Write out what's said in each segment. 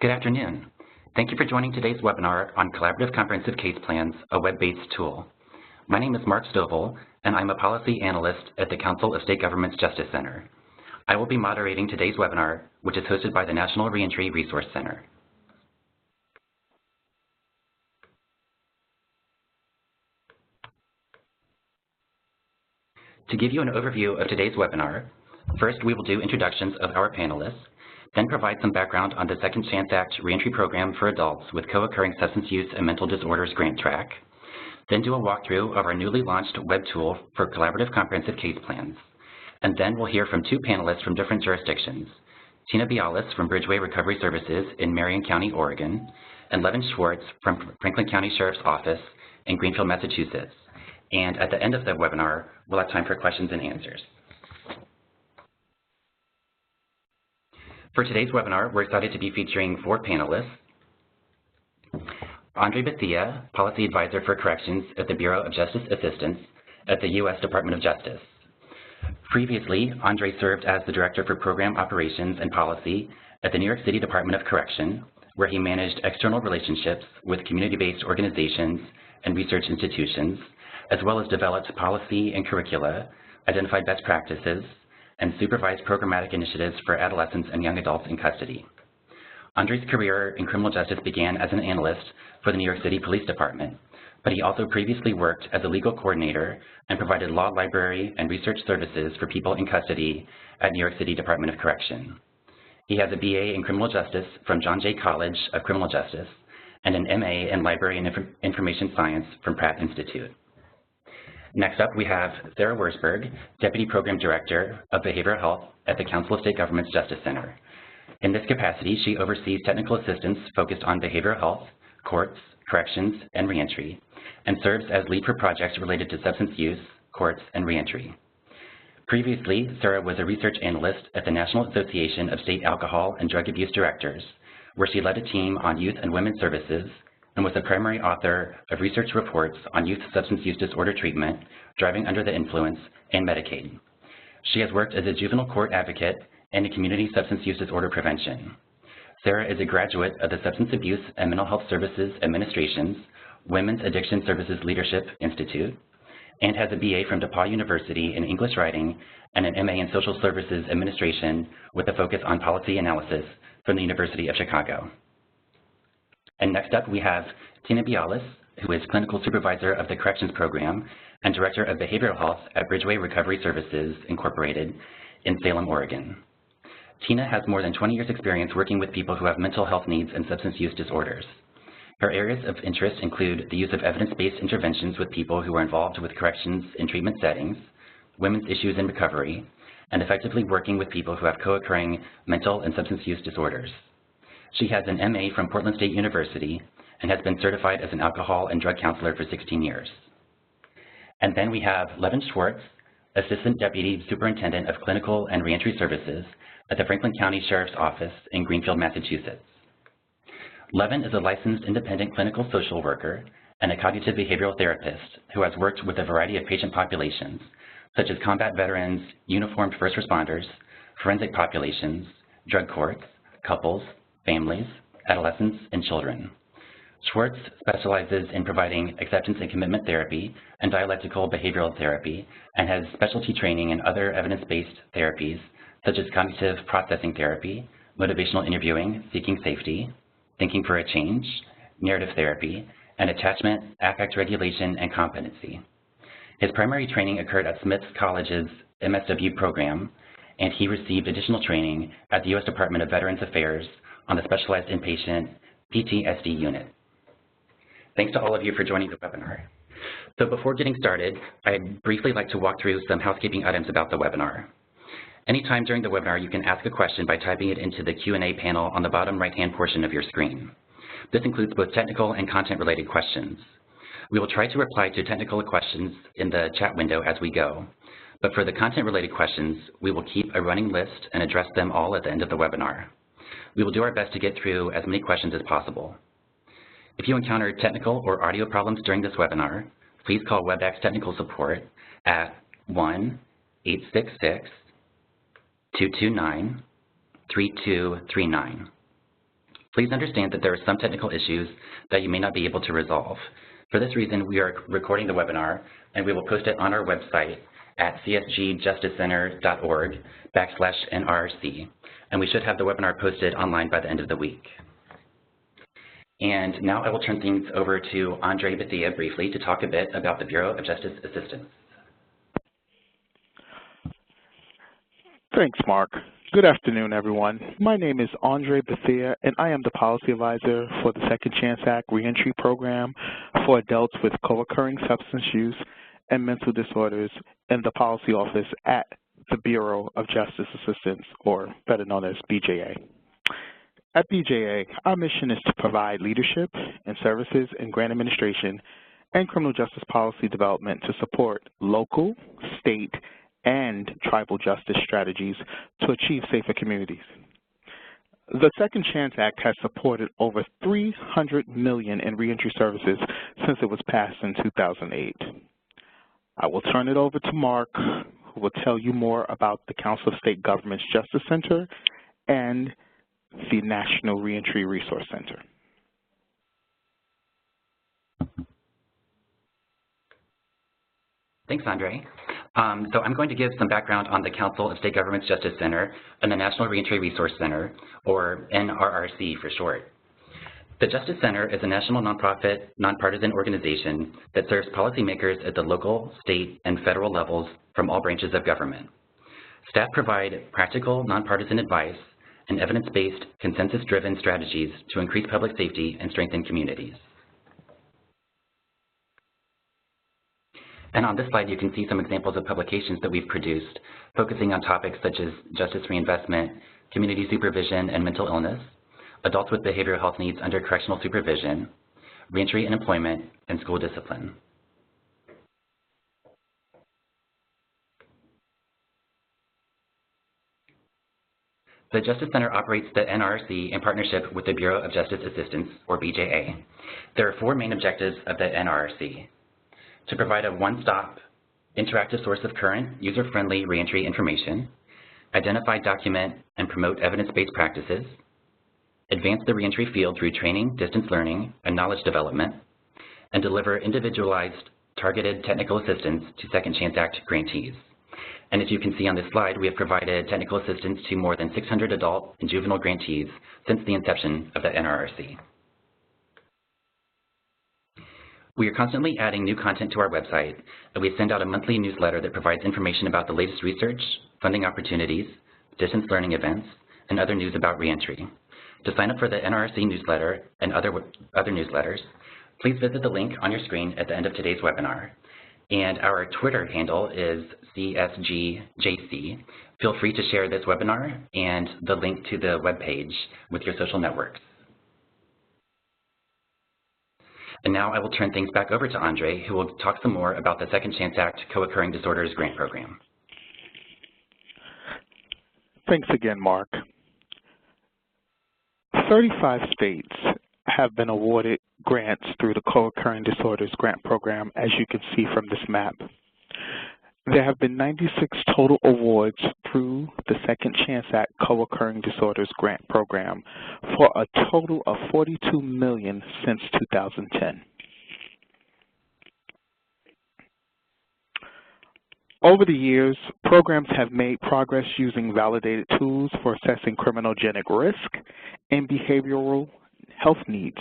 Good afternoon. Thank you for joining today's webinar on Collaborative Comprehensive Case Plans, a web-based tool. My name is Mark Stovall, and I'm a policy analyst at the Council of State Governments Justice Center. I will be moderating today's webinar, which is hosted by the National Reentry Resource Center. To give you an overview of today's webinar, first we will do introductions of our panelists, then provide some background on the Second Chance Act Reentry Program for adults with co-occurring substance use and mental disorders grant track, then do a walkthrough of our newly launched web tool for collaborative comprehensive case plans, and then we'll hear from two panelists from different jurisdictions, Tina B Hollis from Bridgeway Recovery Services in Marion County, Oregon, and Levin Schwartz from Franklin County Sheriff's Office in Greenfield, Massachusetts. And at the end of the webinar, we'll have time for questions and answers. For today's webinar, we're excited to be featuring four panelists. Andre Bethia, Policy Advisor for Corrections at the Bureau of Justice Assistance at the U.S. Department of Justice. Previously, Andre served as the Director for Program Operations and Policy at the New York City Department of Correction, where he managed external relationships with community-based organizations and research institutions, as well as developed policy and curricula, identified best practices, and supervised programmatic initiatives for adolescents and young adults in custody. Andre's career in criminal justice began as an analyst for the New York City Police Department, but he also previously worked as a legal coordinator and provided law library and research services for people in custody at New York City Department of Correction. He has a BA in criminal justice from John Jay College of Criminal Justice and an MA in library and information science from Pratt Institute. Next up, we have Sara Wrzburg, Deputy Program Director of Behavioral Health at the Council of State Governments Justice Center. In this capacity, she oversees technical assistance focused on behavioral health, courts, corrections, and reentry, and serves as lead for projects related to substance use, courts, and reentry. Previously, Sara was a research analyst at the National Association of State Alcohol and Drug Abuse Directors, where she led a team on youth and women's services and was the primary author of research reports on youth substance use disorder treatment, driving under the influence, and Medicaid. She has worked as a juvenile court advocate and in community substance use disorder prevention. Sara is a graduate of the Substance Abuse and Mental Health Services Administration's Women's Addiction Services Leadership Institute, and has a BA from DePaul University in English Writing and an MA in Social Services Administration with a focus on policy analysis from the University of Chicago. And next up, we have Tina B Hollis, who is Clinical Supervisor of the Corrections Program and Director of Behavioral Health at Bridgeway Recovery Services, Incorporated in Salem, Oregon. Tina has more than 20 years experience working with people who have mental health needs and substance use disorders. Her areas of interest include the use of evidence-based interventions with people who are involved with corrections in treatment settings, women's issues in recovery, and effectively working with people who have co-occurring mental and substance use disorders. She has an MA from Portland State University and has been certified as an alcohol and drug counselor for 16 years. And then we have Levin Schwartz, Assistant Deputy Superintendent of Clinical and Reentry Services at the Franklin County Sheriff's Office in Greenfield, Massachusetts. Levin is a licensed independent clinical social worker and a cognitive behavioral therapist who has worked with a variety of patient populations, such as combat veterans, uniformed first responders, forensic populations, drug courts, couples, families, adolescents, and children. Schwartz specializes in providing acceptance and commitment therapy and dialectical behavioral therapy and has specialty training in other evidence-based therapies such as cognitive processing therapy, motivational interviewing, seeking safety, thinking for a change, narrative therapy, and attachment, affect regulation, and competency. His primary training occurred at Smith College's MSW program, and he received additional training at the U.S. Department of Veterans Affairs on the Specialized Inpatient PTSD Unit. Thanks to all of you for joining the webinar. So before getting started, I'd briefly like to walk through some housekeeping items about the webinar. Anytime during the webinar, you can ask a question by typing it into the Q&A panel on the bottom right-hand portion of your screen. This includes both technical and content-related questions. We will try to reply to technical questions in the chat window as we go, but for the content-related questions, we will keep a running list and address them all at the end of the webinar. We will do our best to get through as many questions as possible. If you encounter technical or audio problems during this webinar, please call WebEx Technical Support at 1-866-229-3239. Please understand that there are some technical issues that you may not be able to resolve. For this reason, we are recording the webinar, and we will post it on our website at csgjusticecenter.org/NRC, and we should have the webinar posted online by the end of the week. And now I will turn things over to Andre Bethea briefly to talk a bit about the Bureau of Justice Assistance. Thanks, Mark. Good afternoon, everyone. My name is Andre Bethea, and I am the Policy Advisor for the Second Chance Act Reentry Program for adults with co-occurring substance use and mental disorders in the Policy Office at the Bureau of Justice Assistance, or better known as BJA. At BJA, our mission is to provide leadership and services in grant administration and criminal justice policy development to support local, state, and tribal justice strategies to achieve safer communities. The Second Chance Act has supported over $300 million in reentry services since it was passed in 2008. I will turn it over to Mark, who will tell you more about the Council of State Governments Justice Center and the National Reentry Resource Center. Thanks, Andre. So I'm going to give some background on the Council of State Governments Justice Center and the National Reentry Resource Center, or NRRC for short. The Justice Center is a national nonprofit, nonpartisan organization that serves policymakers at the local, state, and federal levels from all branches of government. Staff provide practical, nonpartisan advice and evidence-based, consensus-driven strategies to increase public safety and strengthen communities. And on this slide, you can see some examples of publications that we've produced, focusing on topics such as justice reinvestment, community supervision and mental illness, adults with behavioral health needs under correctional supervision, reentry and employment, and school discipline. The Justice Center operates the NRC in partnership with the Bureau of Justice Assistance, or BJA. There are four main objectives of the NRC: to provide a one-stop, interactive source of current, user-friendly reentry information, identify, document, and promote evidence-based practices, advance the reentry field through training, distance learning, and knowledge development, and deliver individualized, targeted technical assistance to Second Chance Act grantees. And as you can see on this slide, we have provided technical assistance to more than 600 adult and juvenile grantees since the inception of the NRRC. We are constantly adding new content to our website, and we send out a monthly newsletter that provides information about the latest research, funding opportunities, distance learning events, and other news about reentry. To sign up for the NRC newsletter and other newsletters, please visit the link on your screen at the end of today's webinar. And our Twitter handle is CSGJC. Feel free to share this webinar and the link to the webpage with your social networks. And now I will turn things back over to Andre, who will talk some more about the Second Chance Act Co-Occurring Disorders Grant Program. Thanks again, Mark. 35 states have been awarded grants through the Co-Occurring Disorders Grant Program, as you can see from this map. There have been 96 total awards through the Second Chance Act Co-Occurring Disorders Grant Program for a total of $42 million since 2010. Over the years, programs have made progress using validated tools for assessing criminogenic risk and behavioral health needs.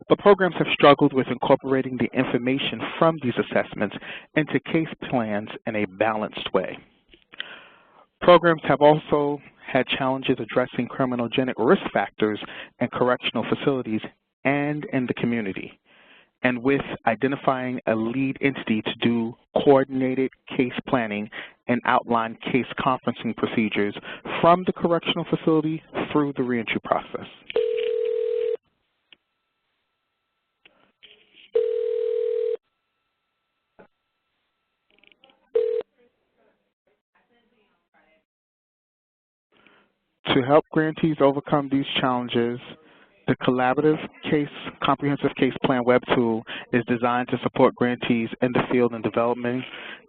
But programs have struggled with incorporating the information from these assessments into case plans in a balanced way. Programs have also had challenges addressing criminogenic risk factors in correctional facilities and in the community, and with identifying a lead entity to do coordinated case planning and outline case conferencing procedures from the correctional facility through the reentry process. To help grantees overcome these challenges, the Collaborative Comprehensive Case Plan web tool is designed to support grantees in the field in developing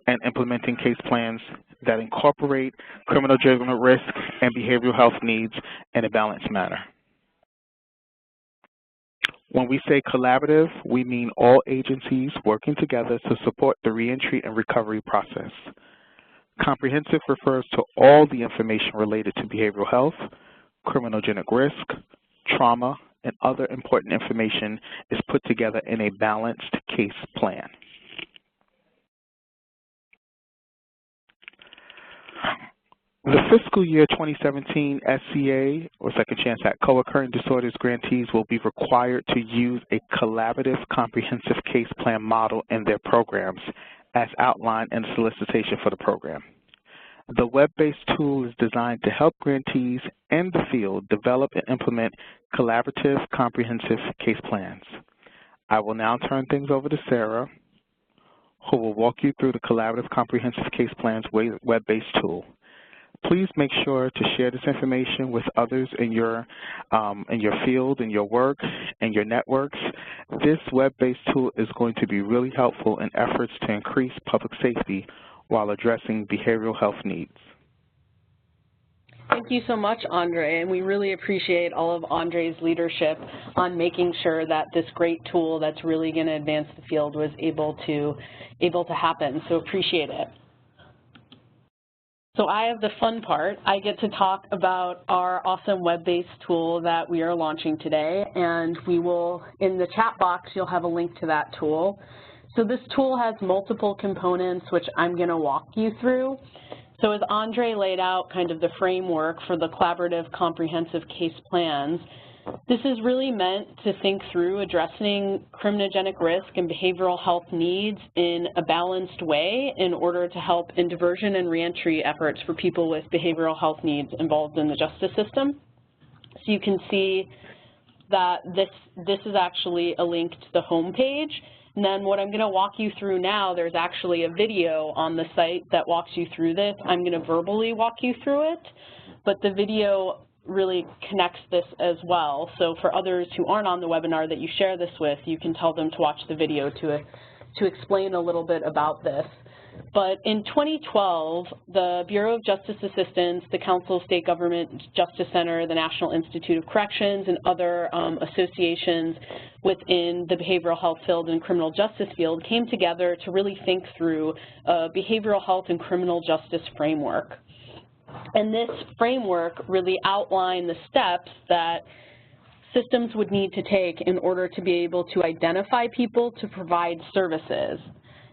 and implementing case plans that incorporate criminogenic risk and behavioral health needs in a balanced manner. When we say collaborative, we mean all agencies working together to support the reentry and recovery process. Comprehensive refers to all the information related to behavioral health, criminogenic risk, trauma, and other important information is put together in a balanced case plan. The fiscal year 2017 SCA, or Second Chance Act, co-occurring disorders grantees will be required to use a collaborative comprehensive case plan model in their programs as outlined in the solicitation for the program. The web-based tool is designed to help grantees and the field develop and implement collaborative comprehensive case plans. I will now turn things over to Sara, who will walk you through the collaborative comprehensive case plans web-based tool. Please make sure to share this information with others in your field, in your work, and your networks. This web-based tool is going to be really helpful in efforts to increase public safety while addressing behavioral health needs. Thank you so much, Andre, and we really appreciate all of Andre's leadership on making sure that this great tool that's really going to advance the field was able to happen, so appreciate it. So I have the fun part. I get to talk about our awesome web-based tool that we are launching today, and we will, in the chat box, you'll have a link to that tool. So this tool has multiple components, which I'm going to walk you through. So as Andre laid out kind of the framework for the collaborative comprehensive case plans, this is really meant to think through addressing criminogenic risk and behavioral health needs in a balanced way in order to help in diversion and reentry efforts for people with behavioral health needs involved in the justice system. So you can see that this is actually a link to the home page. And then what I'm going to walk you through now, there's actually a video on the site that walks you through this. I'm going to verbally walk you through it, but the video really connects this as well. So for others who aren't on the webinar that you share this with, you can tell them to watch the video to explain a little bit about this. But in 2012, the Bureau of Justice Assistance, the Council of State Government Justice Center, the National Institute of Corrections, and other associations within the behavioral health field and criminal justice field came together to really think through a behavioral health and criminal justice framework. And this framework really outlined the steps that systems would need to take in order to be able to identify people to provide services.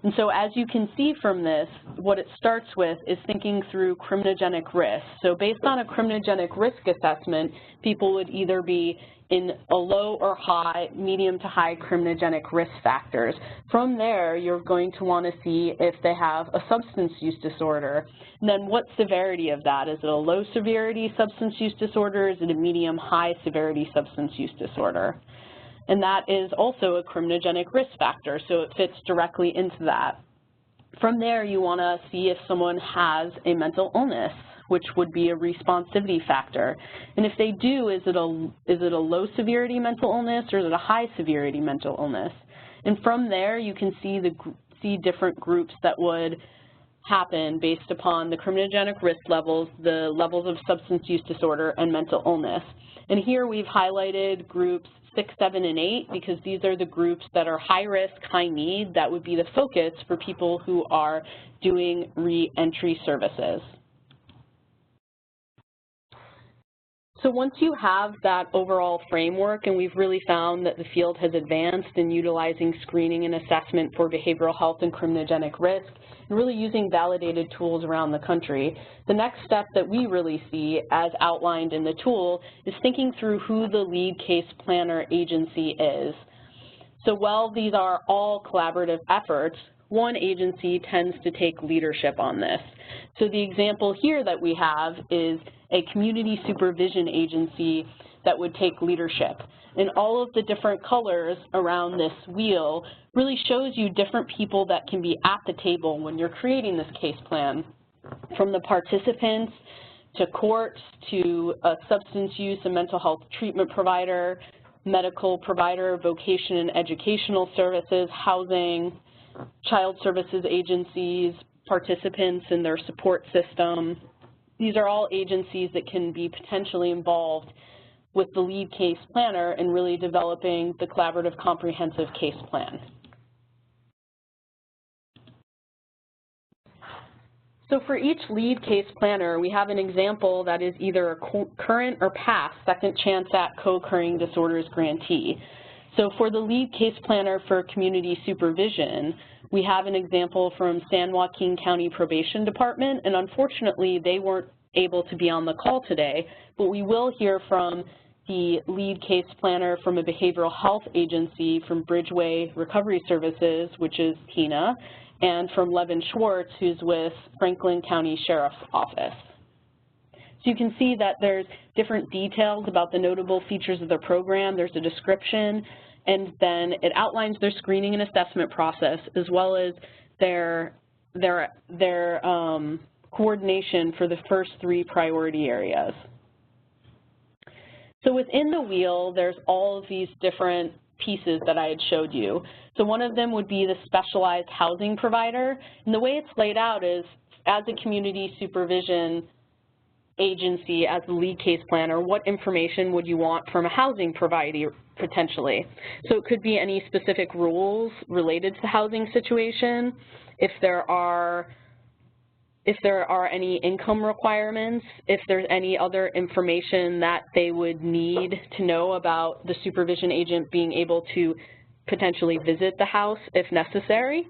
And so as you can see from this, what it starts with is thinking through criminogenic risk. So based on a criminogenic risk assessment, people would either be in a low or high, medium to high criminogenic risk factors. From there, you're going to want to see if they have a substance use disorder. And then what severity of that? Is it a low severity substance use disorder? Is it a medium high severity substance use disorder? And that is also a criminogenic risk factor, so it fits directly into that. From there, you want to see if someone has a mental illness, which would be a responsivity factor. And if they do, is it a low severity mental illness or is it a high severity mental illness? And from there, you can see different groups that would happen based upon the criminogenic risk levels, the levels of substance use disorder, and mental illness. And here we've highlighted groups 6, 7, and 8 because these are the groups that are high risk, high need. That would be the focus for people who are doing re-entry services. So once you have that overall framework, and we've really found that the field has advanced in utilizing screening and assessment for behavioral health and criminogenic risk, and really using validated tools around the country, the next step that we really see as outlined in the tool is thinking through who the lead case planner agency is. So while these are all collaborative efforts, one agency tends to take leadership on this. So the example here that we have is a community supervision agency that would take leadership. And all of the different colors around this wheel really shows you different people that can be at the table when you're creating this case plan, from the participants to courts to a substance use and mental health treatment provider, medical provider, vocation and educational services, housing, child services agencies, participants in their support system. These are all agencies that can be potentially involved with the lead case planner in really developing the collaborative comprehensive case plan. So for each lead case planner, we have an example that is either a current or past Second Chance Act co-occurring disorders grantee. So for the lead case planner for community supervision, we have an example from San Joaquin County Probation Department, and unfortunately they weren't able to be on the call today, but we will hear from the lead case planner from a behavioral health agency from Bridgeway Recovery Services, which is Tina, and from Levin Schwartz, who's with Franklin County Sheriff's Office. So you can see that there's different details about the notable features of the program. There's a description, and then it outlines their screening and assessment process, as well as their coordination for the first 3 priority areas. So within the wheel, there's all of these different pieces that I had showed you. So one of them would be the specialized housing provider, and the way it's laid out is, as a community supervision agency, as the lead case planner, what information would you want from a housing provider potentially? So it could be any specific rules related to the housing situation, if there are any income requirements, if there's any other information that they would need to know about the supervision agent being able to potentially visit the house if necessary,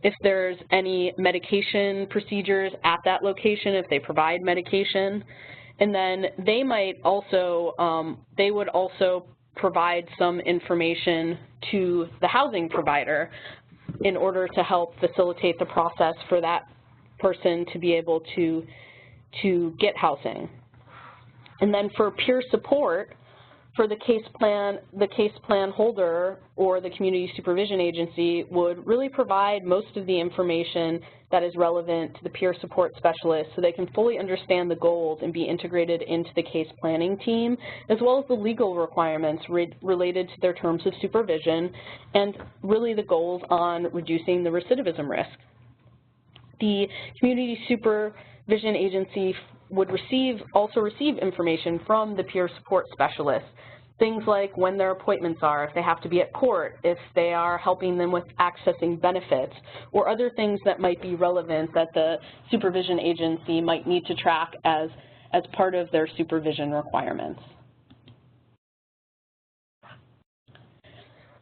if there's any medication procedures at that location, if they provide medication, and then they might also, they would also provide some information to the housing provider in order to help facilitate the process for that person to be able to get housing. And then for peer support, for the case plan holder or the community supervision agency would really provide most of the information that is relevant to the peer support specialist so they can fully understand the goals and be integrated into the case planning team, as well as the legal requirements related to their terms of supervision and really the goals on reducing the recidivism risk. The community supervision agency would also receive information from the peer support specialists, things like when their appointments are, if they have to be at court, if they are helping them with accessing benefits, or other things that might be relevant that the supervision agency might need to track as part of their supervision requirements.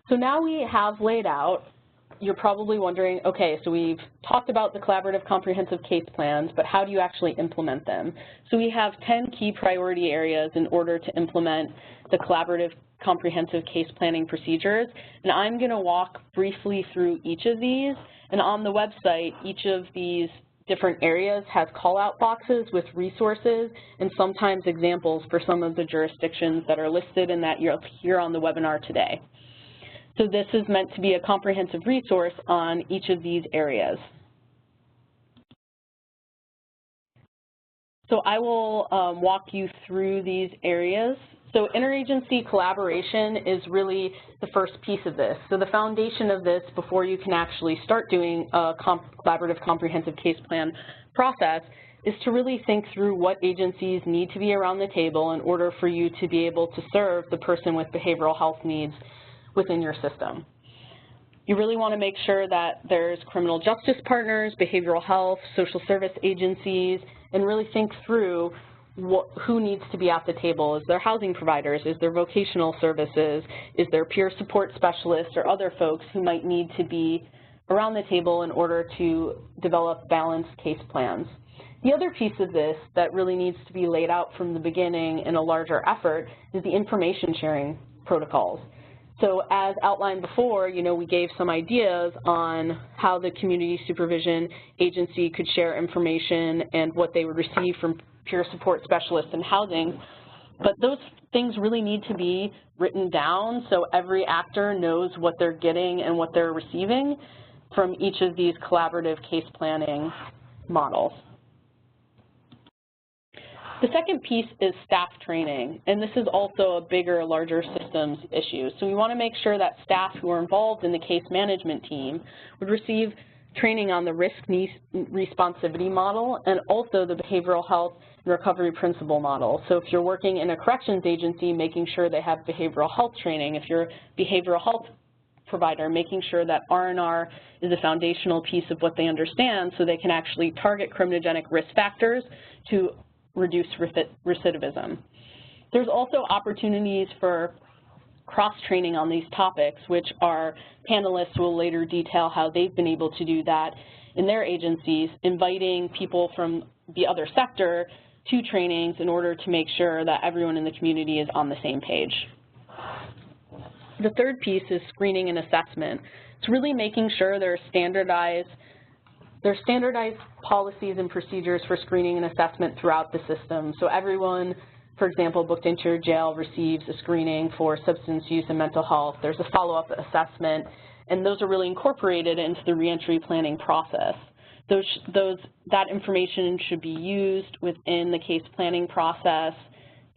So now we have laid out, you're probably wondering, okay, so we've talked about the collaborative comprehensive case plans, but how do you actually implement them? So we have 10 key priority areas in order to implement the collaborative comprehensive case planning procedures, and I'm going to walk briefly through each of these, and on the website, each of these different areas has call-out boxes with resources and sometimes examples for some of the jurisdictions that are listed and that you'll hear on the webinar today. So this is meant to be a comprehensive resource on each of these areas. So I will walk you through these areas. So interagency collaboration is really the first piece of this. So the foundation of this, before you can actually start doing a collaborative comprehensive case plan process, is to really think through what agencies need to be around the table in order for you to be able to serve the person with behavioral health needs within your system. You really want to make sure that there's criminal justice partners, behavioral health, social service agencies, and really think through who needs to be at the table. Is there housing providers? Is there vocational services? Is there peer support specialists or other folks who might need to be around the table in order to develop balanced case plans? The other piece of this that really needs to be laid out from the beginning in a larger effort is the information sharing protocols. So as outlined before, we gave some ideas on how the community supervision agency could share information and what they would receive from peer support specialists in housing, but those things really need to be written down so every actor knows what they're getting and what they're receiving from each of these collaborative case planning models. The second piece is staff training, and this is also a bigger, larger systems issue. So we want to make sure that staff who are involved in the case management team would receive training on the risk responsivity model and also the behavioral health and recovery principle model. So if you're working in a corrections agency, making sure they have behavioral health training. If you're a behavioral health provider, making sure that R&R is a foundational piece of what they understand so they can actually target criminogenic risk factors to reduce recidivism. There's also opportunities for cross-training on these topics, which our panelists will later detail how they've been able to do that in their agencies, inviting people from the other sector to trainings in order to make sure that everyone in the community is on the same page. The third piece is screening and assessment. It's really making sure there are standardized policies and procedures for screening and assessment throughout the system. So everyone, for example, booked into your jail receives a screening for substance use and mental health. There's a follow-up assessment, and those are really incorporated into the reentry planning process. That information should be used within the case planning process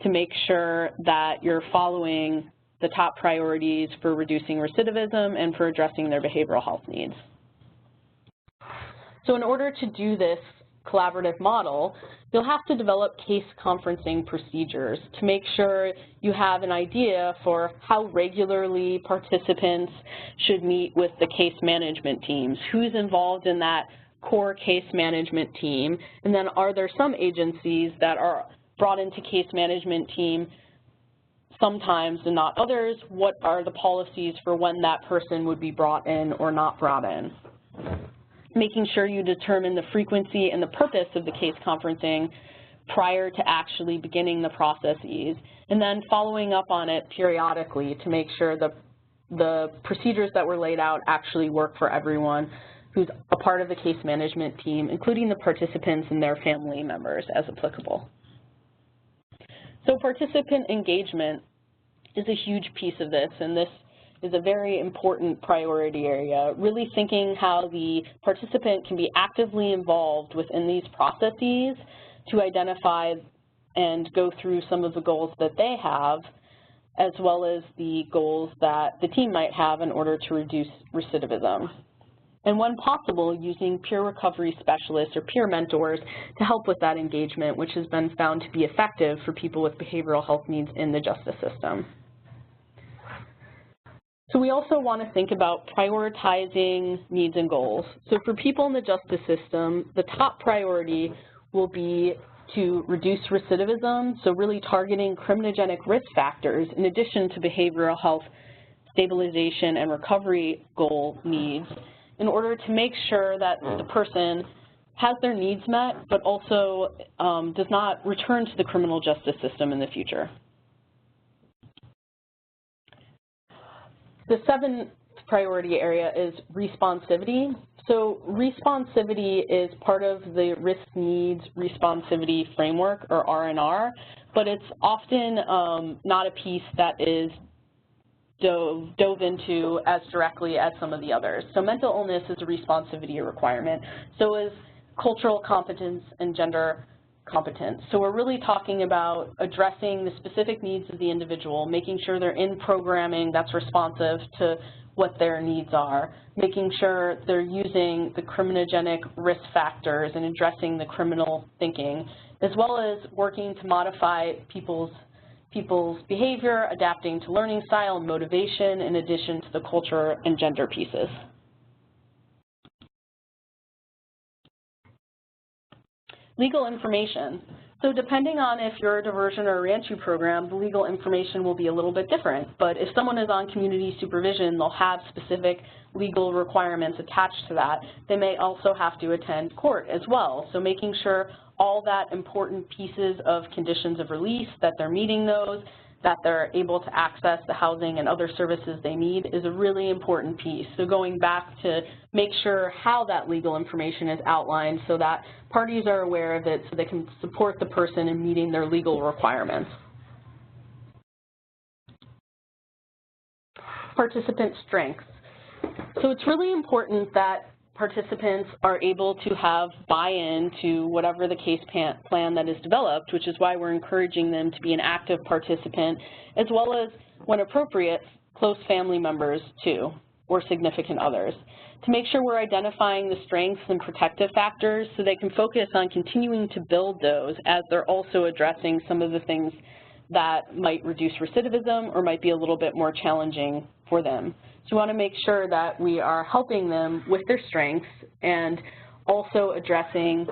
to make sure that you're following the top priorities for reducing recidivism and for addressing their behavioral health needs. So in order to do this collaborative model, you'll have to develop case conferencing procedures to make sure you have an idea for how regularly participants should meet with the case management teams, who's involved in that core case management team, and then are there some agencies that are brought into case management team sometimes and not others? What are the policies for when that person would be brought in or not brought in? Making sure you determine the frequency and the purpose of the case conferencing prior to actually beginning the processes, and then following up on it periodically to make sure the procedures that were laid out actually work for everyone who's a part of the case management team, including the participants and their family members as applicable. So participant engagement is a huge piece of this, and this is a very important priority area, really thinking how the participant can be actively involved within these processes to identify and go through some of the goals that they have, as well as the goals that the team might have in order to reduce recidivism. And when possible, using peer recovery specialists or peer mentors to help with that engagement, which has been found to be effective for people with behavioral health needs in the justice system. So we also want to think about prioritizing needs and goals. So for people in the justice system, the top priority will be to reduce recidivism, so really targeting criminogenic risk factors in addition to behavioral health stabilization and recovery goal needs in order to make sure that the person has their needs met but also does not return to the criminal justice system in the future. The seventh priority area is responsivity. So responsivity is part of the risk needs responsivity framework, or R&R, but it's often not a piece that is dove into as directly as some of the others. So mental illness is a responsivity requirement. So is cultural competence and gender competence. So we're really talking about addressing the specific needs of the individual, making sure they're in programming that's responsive to what their needs are, making sure they're using the criminogenic risk factors and addressing the criminal thinking, as well as working to modify people's behavior, adapting to learning style and motivation, in addition to the culture and gender pieces. Legal information. So depending on if you're a diversion or a reentry program, the legal information will be a little bit different. But if someone is on community supervision, they'll have specific legal requirements attached to that. They may also have to attend court as well. So making sure all that important pieces of conditions of release, that they're meeting those, that they're able to access the housing and other services they need is a really important piece. So going back to make sure how that legal information is outlined so that parties are aware of it so they can support the person in meeting their legal requirements. Participant strengths. So it's really important that participants are able to have buy-in to whatever the case plan that is developed, which is why we're encouraging them to be an active participant, as well as, when appropriate, close family members too. or significant others, to make sure we're identifying the strengths and protective factors so they can focus on continuing to build those as they're also addressing some of the things that might reduce recidivism or might be a little bit more challenging for them. So we want to make sure that we are helping them with their strengths and also addressing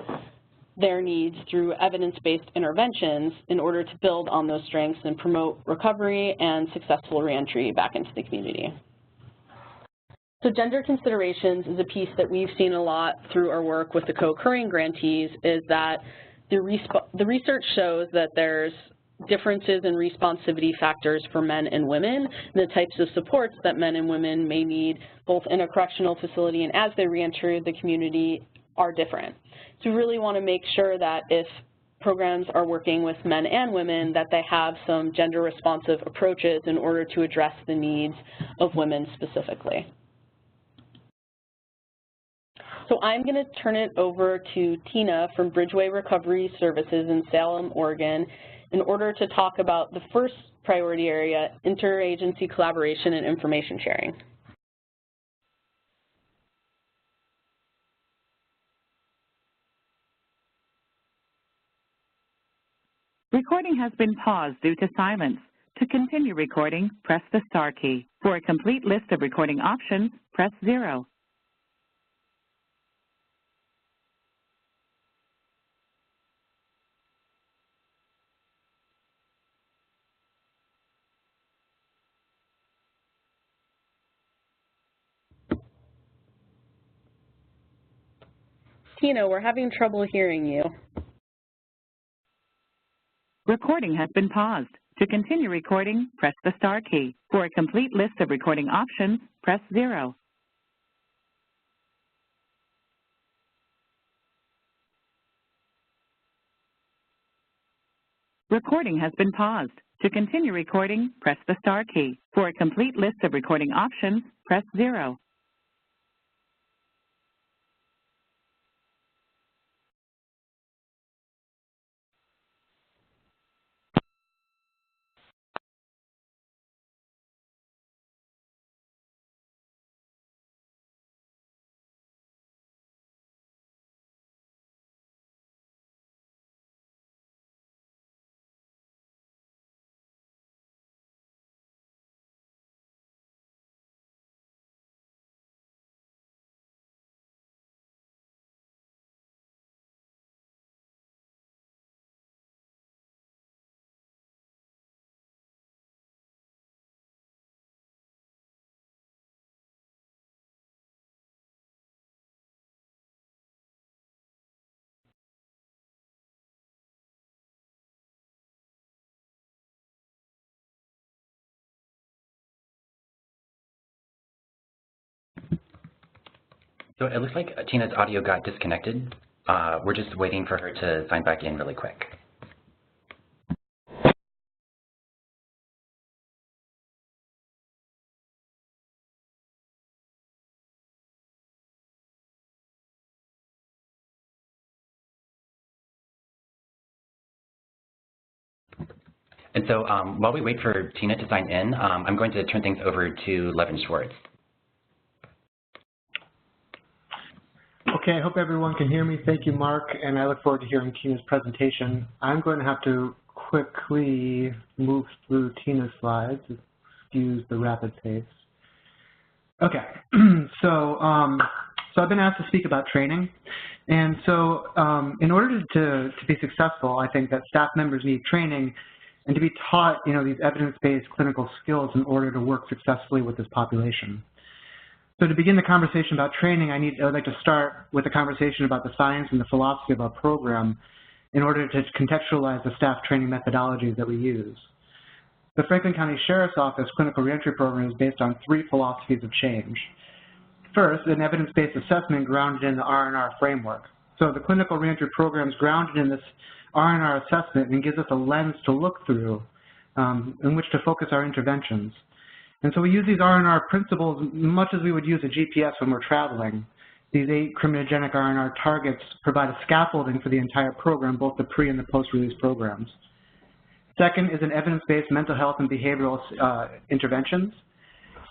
their needs through evidence-based interventions in order to build on those strengths and promote recovery and successful reentry back into the community. So gender considerations is a piece that we've seen a lot through our work with the co-occurring grantees, is that the research shows that there's differences in responsivity factors for men and women, and the types of supports that men and women may need both in a correctional facility and as they reenter the community are different. So we really want to make sure that if programs are working with men and women, that they have some gender responsive approaches in order to address the needs of women specifically. So I'm going to turn it over to Tina from Bridgeway Recovery Services in Salem, Oregon, in order to talk about the first priority area, interagency collaboration and information sharing. Recording has been paused due to silence. To continue recording, press the star key. For a complete list of recording options, press 0. Tina, we're having trouble hearing you. Recording has been paused. To continue recording, press the star key. For a complete list of recording options, press 0. Recording has been paused. To continue recording, press the star key. For a complete list of recording options, press 0. So it looks like Tina's audio got disconnected. We're just waiting for her to sign back in really quick. And so while we wait for Tina to sign in, I'm going to turn things over to Levin Schwartz. Okay, I hope everyone can hear me. Thank you, Mark, and I look forward to hearing Tina's presentation. I'm going to have to quickly move through Tina's slides. Excuse the rapid pace. Okay, so I've been asked to speak about training. And so in order to be successful, I think that staff members need training and to be taught, these evidence-based clinical skills in order to work successfully with this population. So to begin the conversation about training, I would like to start with a conversation about the science and the philosophy of our program in order to contextualize the staff training methodologies that we use. The Franklin County Sheriff's Office Clinical Reentry Program is based on 3 philosophies of change. First, an evidence-based assessment grounded in the R&R framework. So the Clinical Reentry Program is grounded in this R&R assessment and gives us a lens to look through in which to focus our interventions. And so we use these R&R principles much as we would use a GPS when we're traveling. These 8 criminogenic R&R targets provide a scaffolding for the entire program, both the pre- and the post-release programs. Second is an evidence-based mental health and behavioral interventions.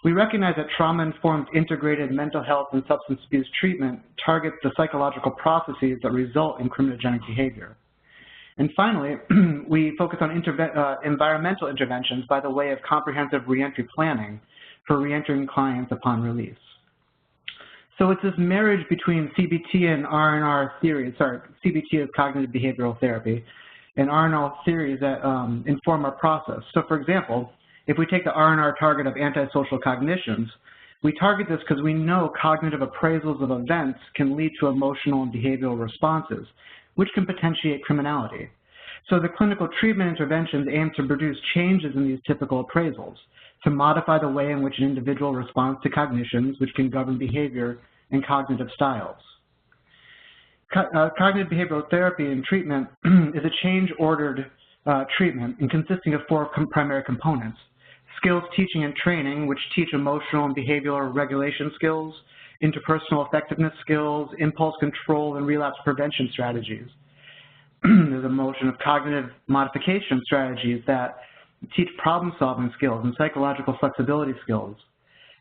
We recognize that trauma-informed integrated mental health and substance abuse treatment targets the psychological processes that result in criminogenic behavior. And finally, we focus on environmental interventions by the way of comprehensive reentry planning for reentering clients upon release. So it's this marriage between CBT and R&R theory, CBT is cognitive behavioral therapy, and R&R theories that inform our process. So for example, if we take the R&R target of antisocial cognitions, we target this because we know cognitive appraisals of events can lead to emotional and behavioral responses, which can potentiate criminality. So the clinical treatment interventions aim to produce changes in these typical appraisals, to modify the way in which an individual responds to cognitions, which can govern behavior and cognitive styles. Cognitive behavioral therapy and treatment is a change-ordered treatment and consisting of 4 primary components: skills teaching and training, which teach emotional and behavioral regulation skills, interpersonal effectiveness skills, impulse control, and relapse prevention strategies. There's a motion of cognitive modification strategies that teach problem-solving skills and psychological flexibility skills,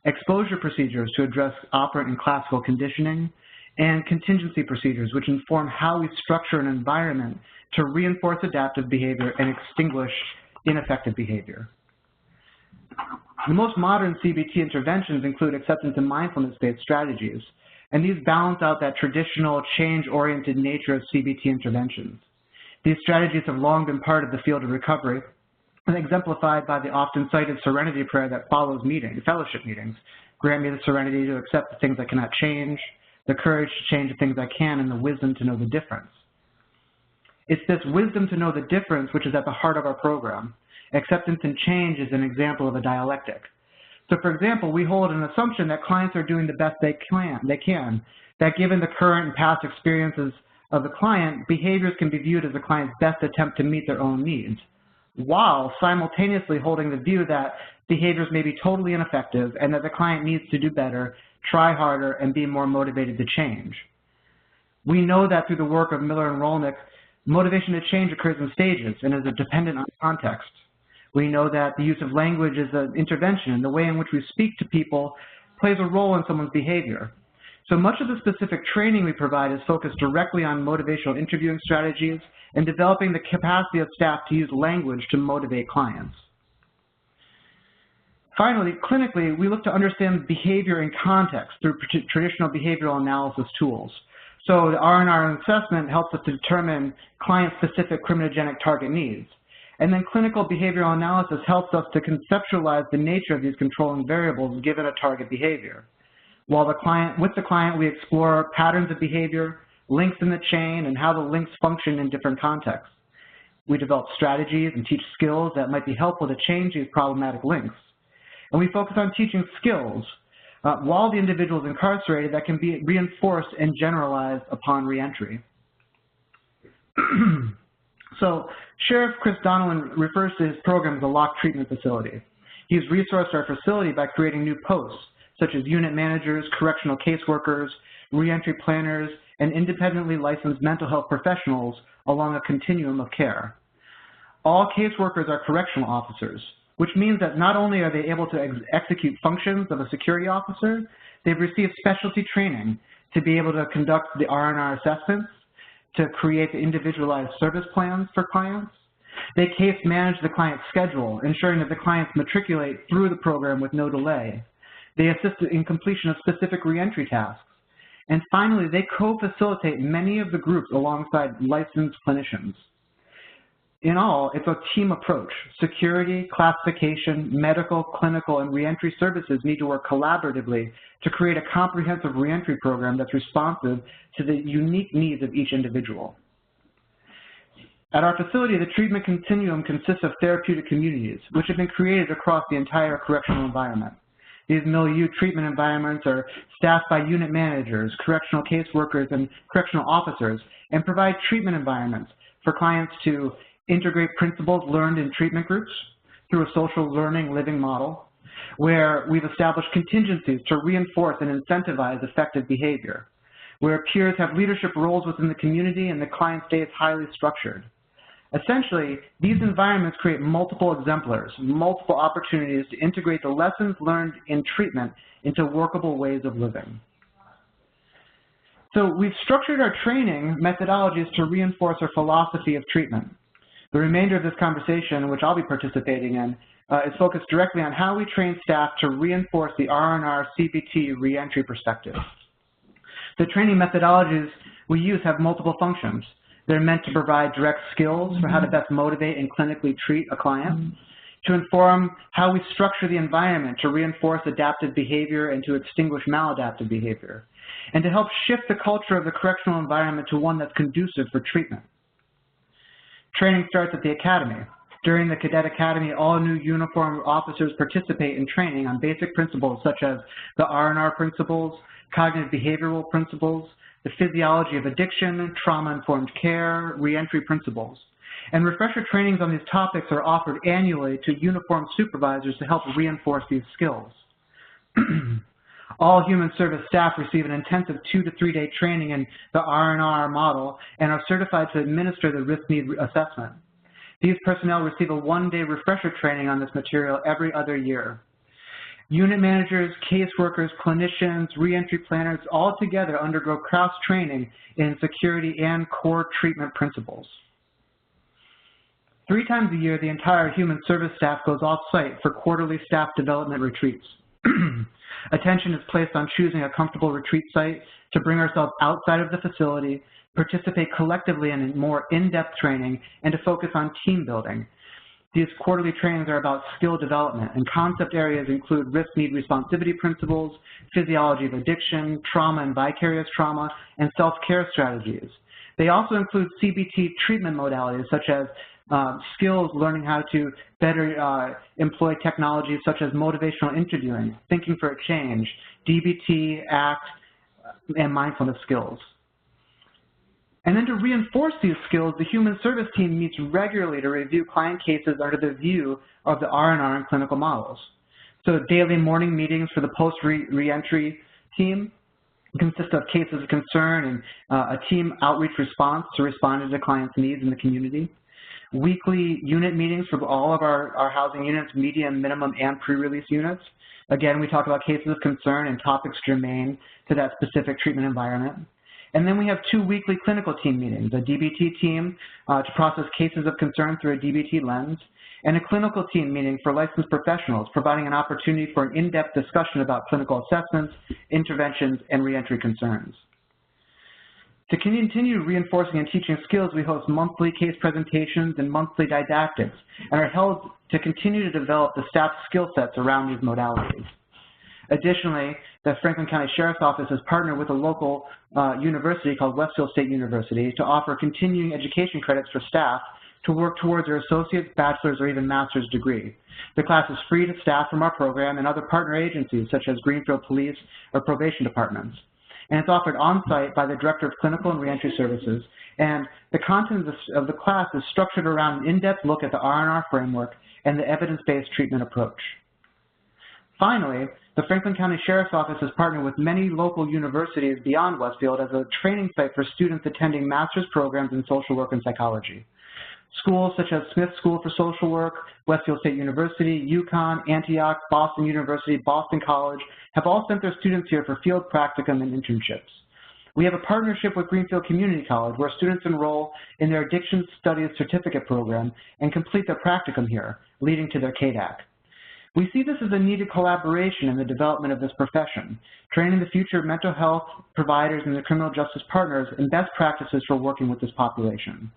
exposure procedures to address operant and classical conditioning, and contingency procedures, which inform how we structure an environment to reinforce adaptive behavior and extinguish ineffective behavior. The most modern CBT interventions include acceptance and mindfulness-based strategies, and these balance out that traditional change-oriented nature of CBT interventions. These strategies have long been part of the field of recovery and exemplified by the often cited serenity prayer that follows fellowship meetings. Grant me the serenity to accept the things I cannot change, the courage to change the things I can, and the wisdom to know the difference. It's this wisdom to know the difference which is at the heart of our program. Acceptance and change is an example of a dialectic. So for example, we hold an assumption that clients are doing the best they can, that given the current and past experiences of the client, behaviors can be viewed as the client's best attempt to meet their own needs, while simultaneously holding the view that behaviors may be totally ineffective and that the client needs to do better, try harder, and be more motivated to change. We know that through the work of Miller and Rolnick, motivation to change occurs in stages and is dependent on context. We know that the use of language is an intervention, and the way in which we speak to people plays a role in someone's behavior. So much of the specific training we provide is focused directly on motivational interviewing strategies and developing the capacity of staff to use language to motivate clients. Finally, clinically, we look to understand behavior in context through traditional behavioral analysis tools. So the R&R assessment helps us to determine client-specific criminogenic target needs. And then clinical behavioral analysis helps us to conceptualize the nature of these controlling variables given a target behavior. While with the client, we explore patterns of behavior, links in the chain, and how the links function in different contexts. We develop strategies and teach skills that might be helpful to change these problematic links. And we focus on teaching skills while the individual is incarcerated that can be reinforced and generalized upon reentry. So Sheriff Chris Donnellan refers to his program as a locked treatment facility. He's resourced our facility by creating new posts, such as unit managers, correctional caseworkers, reentry planners, and independently licensed mental health professionals along a continuum of care. All caseworkers are correctional officers, which means that not only are they able to execute functions of a security officer, they've received specialty training to be able to conduct the R&R assessments, to create the individualized service plans for clients. They case manage the client's schedule, ensuring that the clients matriculate through the program with no delay. They assist in completion of specific reentry tasks. And finally, they co-facilitate many of the groups alongside licensed clinicians. In all, it's a team approach. Security, classification, medical, clinical, and reentry services need to work collaboratively to create a comprehensive reentry program that's responsive to the unique needs of each individual. At our facility, the treatment continuum consists of therapeutic communities, which have been created across the entire correctional environment. These milieu treatment environments are staffed by unit managers, correctional caseworkers, and correctional officers, and provide treatment environments for clients to integrate principles learned in treatment groups through a social learning living model, where we've established contingencies to reinforce and incentivize effective behavior, where peers have leadership roles within the community and the client stays highly structured. Essentially, these environments create multiple exemplars, multiple opportunities to integrate the lessons learned in treatment into workable ways of living. So we've structured our training methodologies to reinforce our philosophy of treatment. The remainder of this conversation, which I'll be participating in, is focused directly on how we train staff to reinforce the R&R CBT reentry perspective. The training methodologies we use have multiple functions. They're meant to provide direct skills for how to best motivate and clinically treat a client, to inform how we structure the environment to reinforce adaptive behavior and to extinguish maladaptive behavior, and to help shift the culture of the correctional environment to one that's conducive for treatment. Training starts at the academy. During the Cadet Academy, all new uniformed officers participate in training on basic principles such as the R&R principles, cognitive behavioral principles, the physiology of addiction, trauma-informed care, reentry principles. And refresher trainings on these topics are offered annually to uniformed supervisors to help reinforce these skills. All human service staff receive an intensive 2 to 3 day training in the R&R model and are certified to administer the risk need assessment. These personnel receive a 1-day refresher training on this material every other year. Unit managers, caseworkers, clinicians, reentry planners all together undergo cross-training in security and core treatment principles. 3 times a year, the entire human service staff goes off-site for quarterly staff development retreats. Attention is placed on choosing a comfortable retreat site to bring ourselves outside of the facility, participate collectively in more in-depth training, and to focus on team building. These quarterly trainings are about skill development, and concept areas include risk need responsivity principles, physiology of addiction, trauma and vicarious trauma, and self-care strategies. They also include CBT treatment modalities such as skills learning how to better employ technologies such as motivational interviewing, thinking for a change, DBT, ACT, and mindfulness skills. And then to reinforce these skills, the human service team meets regularly to review client cases under the view of the R&R and clinical models. So daily morning meetings for the post-reentry team consist of cases of concern and a team outreach response to respond to the client's needs in the community. Weekly unit meetings for all of our housing units, medium, minimum, and pre-release units. Again, we talk about cases of concern and topics germane to that specific treatment environment. And then we have 2 weekly clinical team meetings, a DBT team to process cases of concern through a DBT lens, and a clinical team meeting for licensed professionals, providing an opportunity for an in-depth discussion about clinical assessments, interventions, and reentry concerns. To continue reinforcing and teaching skills, we host monthly case presentations and monthly didactics, and are held to continue to develop the staff skill sets around these modalities. Additionally, the Franklin County Sheriff's Office has partnered with a local university called Westfield State University to offer continuing education credits for staff to work towards their associate's, bachelor's, or even master's degree. The class is free to staff from our program and other partner agencies such as Greenfield Police or probation departments. And it's offered on-site by the Director of Clinical and Reentry Services. And the content of the class is structured around an in-depth look at the R&R framework and the evidence-based treatment approach. Finally, the Franklin County Sheriff's Office has partnered with many local universities beyond Westfield as a training site for students attending master's programs in social work and psychology. Schools such as Smith School for Social Work, Westfield State University, UConn, Antioch, Boston University, Boston College have all sent their students here for field practicum and internships. We have a partnership with Greenfield Community College where students enroll in their Addiction Studies Certificate program and complete their practicum here, leading to their CADAC. We see this as a needed collaboration in the development of this profession, training the future mental health providers and the criminal justice partners in best practices for working with this population.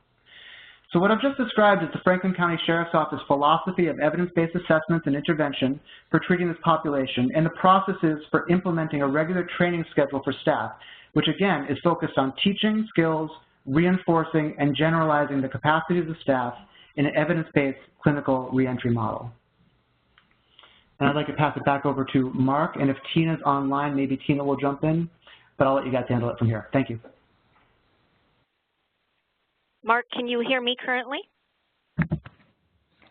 So what I've just described is the Franklin County Sheriff's Office philosophy of evidence-based assessments and intervention for treating this population and the processes for implementing a regular training schedule for staff, which again is focused on teaching skills, reinforcing, and generalizing the capacities of staff in an evidence-based clinical reentry model. And I'd like to pass it back over to Mark, and if Tina's online, maybe Tina will jump in, but I'll let you guys handle it from here. Thank you. Mark, can you hear me currently?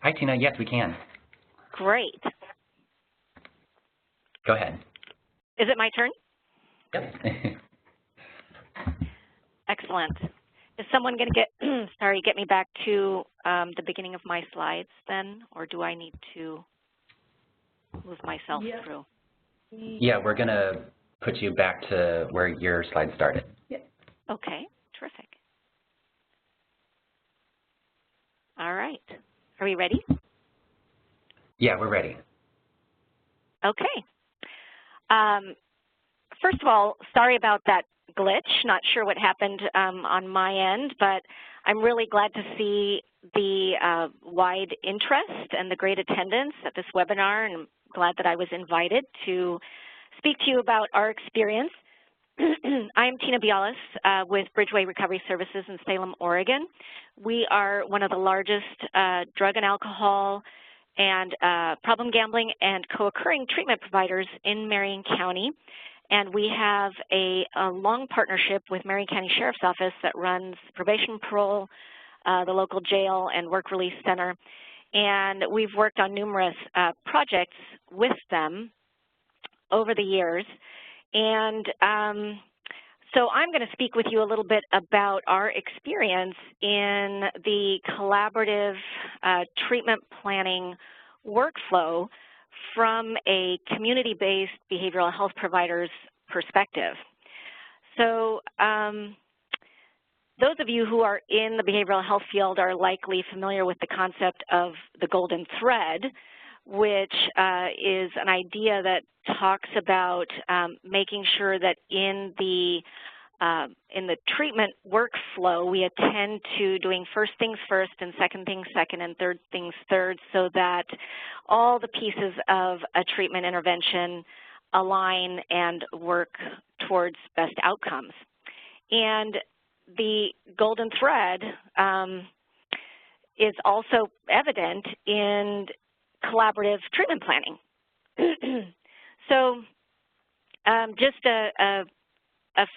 Hi, Tina. Yes, we can. Great. Go ahead. Is it my turn? Yep. Excellent. Is someone going to get me back to the beginning of my slides then, or do I need to move myself through? Yeah, we're going to put you back to where your slide started. Yeah. Okay, terrific. All right. Are we ready? Yeah, we're ready. Okay. First of all, sorry about that glitch. Not sure what happened on my end, but I'm really glad to see the wide interest and the great attendance at this webinar, and I'm glad that I was invited to speak to you about our experience. I am Tina B Hollis with Bridgeway Recovery Services in Salem, Oregon. We are one of the largest drug and alcohol and problem gambling and co-occurring treatment providers in Marion County. And we have a long partnership with Marion County Sheriff's Office that runs probation, parole, the local jail, and work release center. And we've worked on numerous projects with them over the years. And so I'm going to speak with you a little bit about our experience in the collaborative treatment planning workflow from a community-based behavioral health provider's perspective. So those of you who are in the behavioral health field are likely familiar with the concept of the golden thread, which is an idea that talks about making sure that in the treatment workflow, we attend to doing first things first and second things second and third things third, so that all the pieces of a treatment intervention align and work towards best outcomes. And the golden thread is also evident in collaborative treatment planning. So just a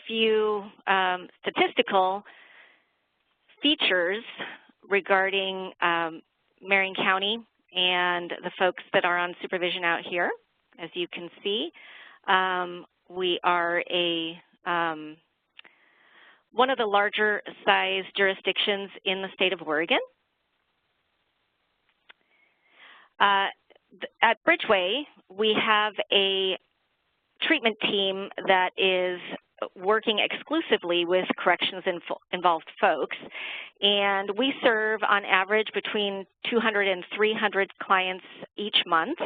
few statistical features regarding Marion County and the folks that are on supervision out here. As you can see, we are one of the larger size jurisdictions in the state of Oregon. At Bridgeway, we have a treatment team that is working exclusively with corrections-involved folks, and we serve on average between 200 and 300 clients each month,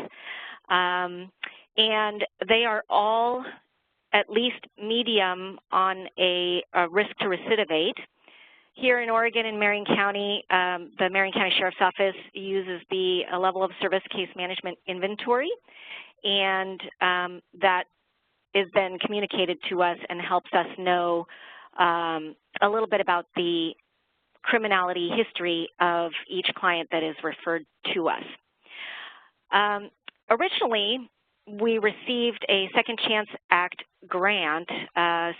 and they are all at least medium on a risk to recidivate. Here in Oregon and Marion County, the Marion County Sheriff's Office uses the level of service case management inventory, and that is then communicated to us and helps us know a little bit about the criminality history of each client that is referred to us. Originally, we received a Second Chance Act grant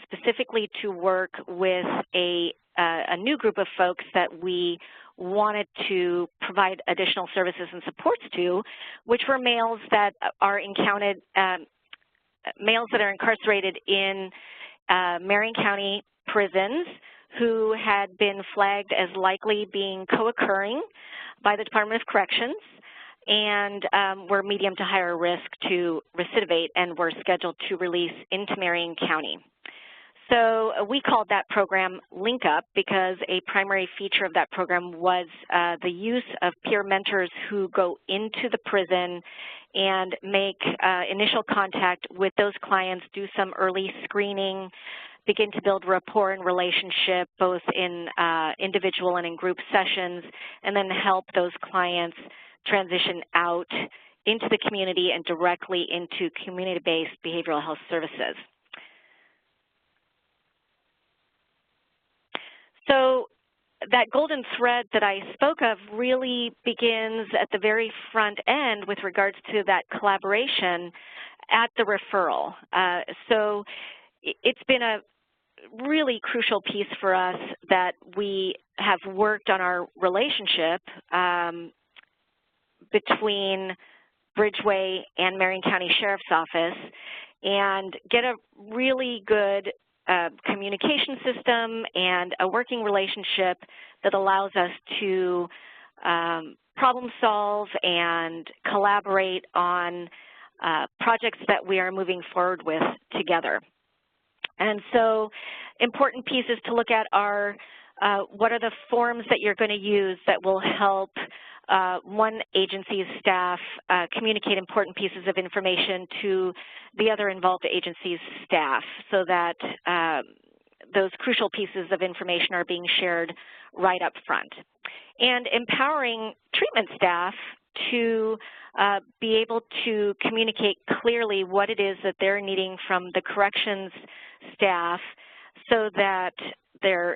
specifically to work with a new group of folks that we wanted to provide additional services and supports to, which were males that are incarcerated in Marion County prisons who had been flagged as likely being co-occurring by the Department of Corrections and were medium to higher risk to recidivate and were scheduled to release into Marion County. So we called that program Link Up because a primary feature of that program was the use of peer mentors who go into the prison and make initial contact with those clients, do some early screening, begin to build rapport and relationship both in individual and in group sessions, and then help those clients transition out into the community and directly into community-based behavioral health services. So that golden thread that I spoke of really begins at the very front end with regards to that collaboration at the referral. So it's been a really crucial piece for us that we have worked on our relationship between Bridgeway and Marion County Sheriff's Office and get a really good a communication system and a working relationship that allows us to problem solve and collaborate on projects that we are moving forward with together. And so important pieces to look at are what are the forms that you're going to use that will help one agency's staff communicate important pieces of information to the other involved agency's staff so that those crucial pieces of information are being shared right up front. And empowering treatment staff to be able to communicate clearly what it is that they're needing from the corrections staff so that their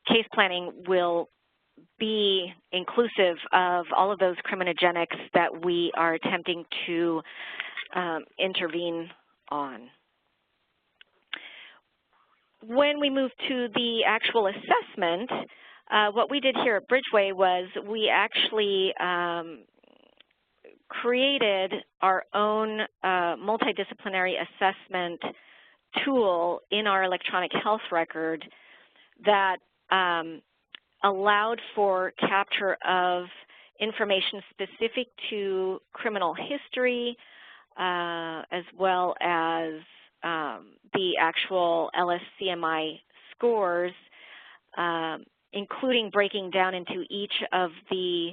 case planning will be inclusive of all of those criminogenics that we are attempting to intervene on. When we move to the actual assessment, what we did here at Bridgeway was we actually created our own multidisciplinary assessment tool in our electronic health record that allowed for capture of information specific to criminal history as well as the actual LSCMI scores, including breaking down into each of the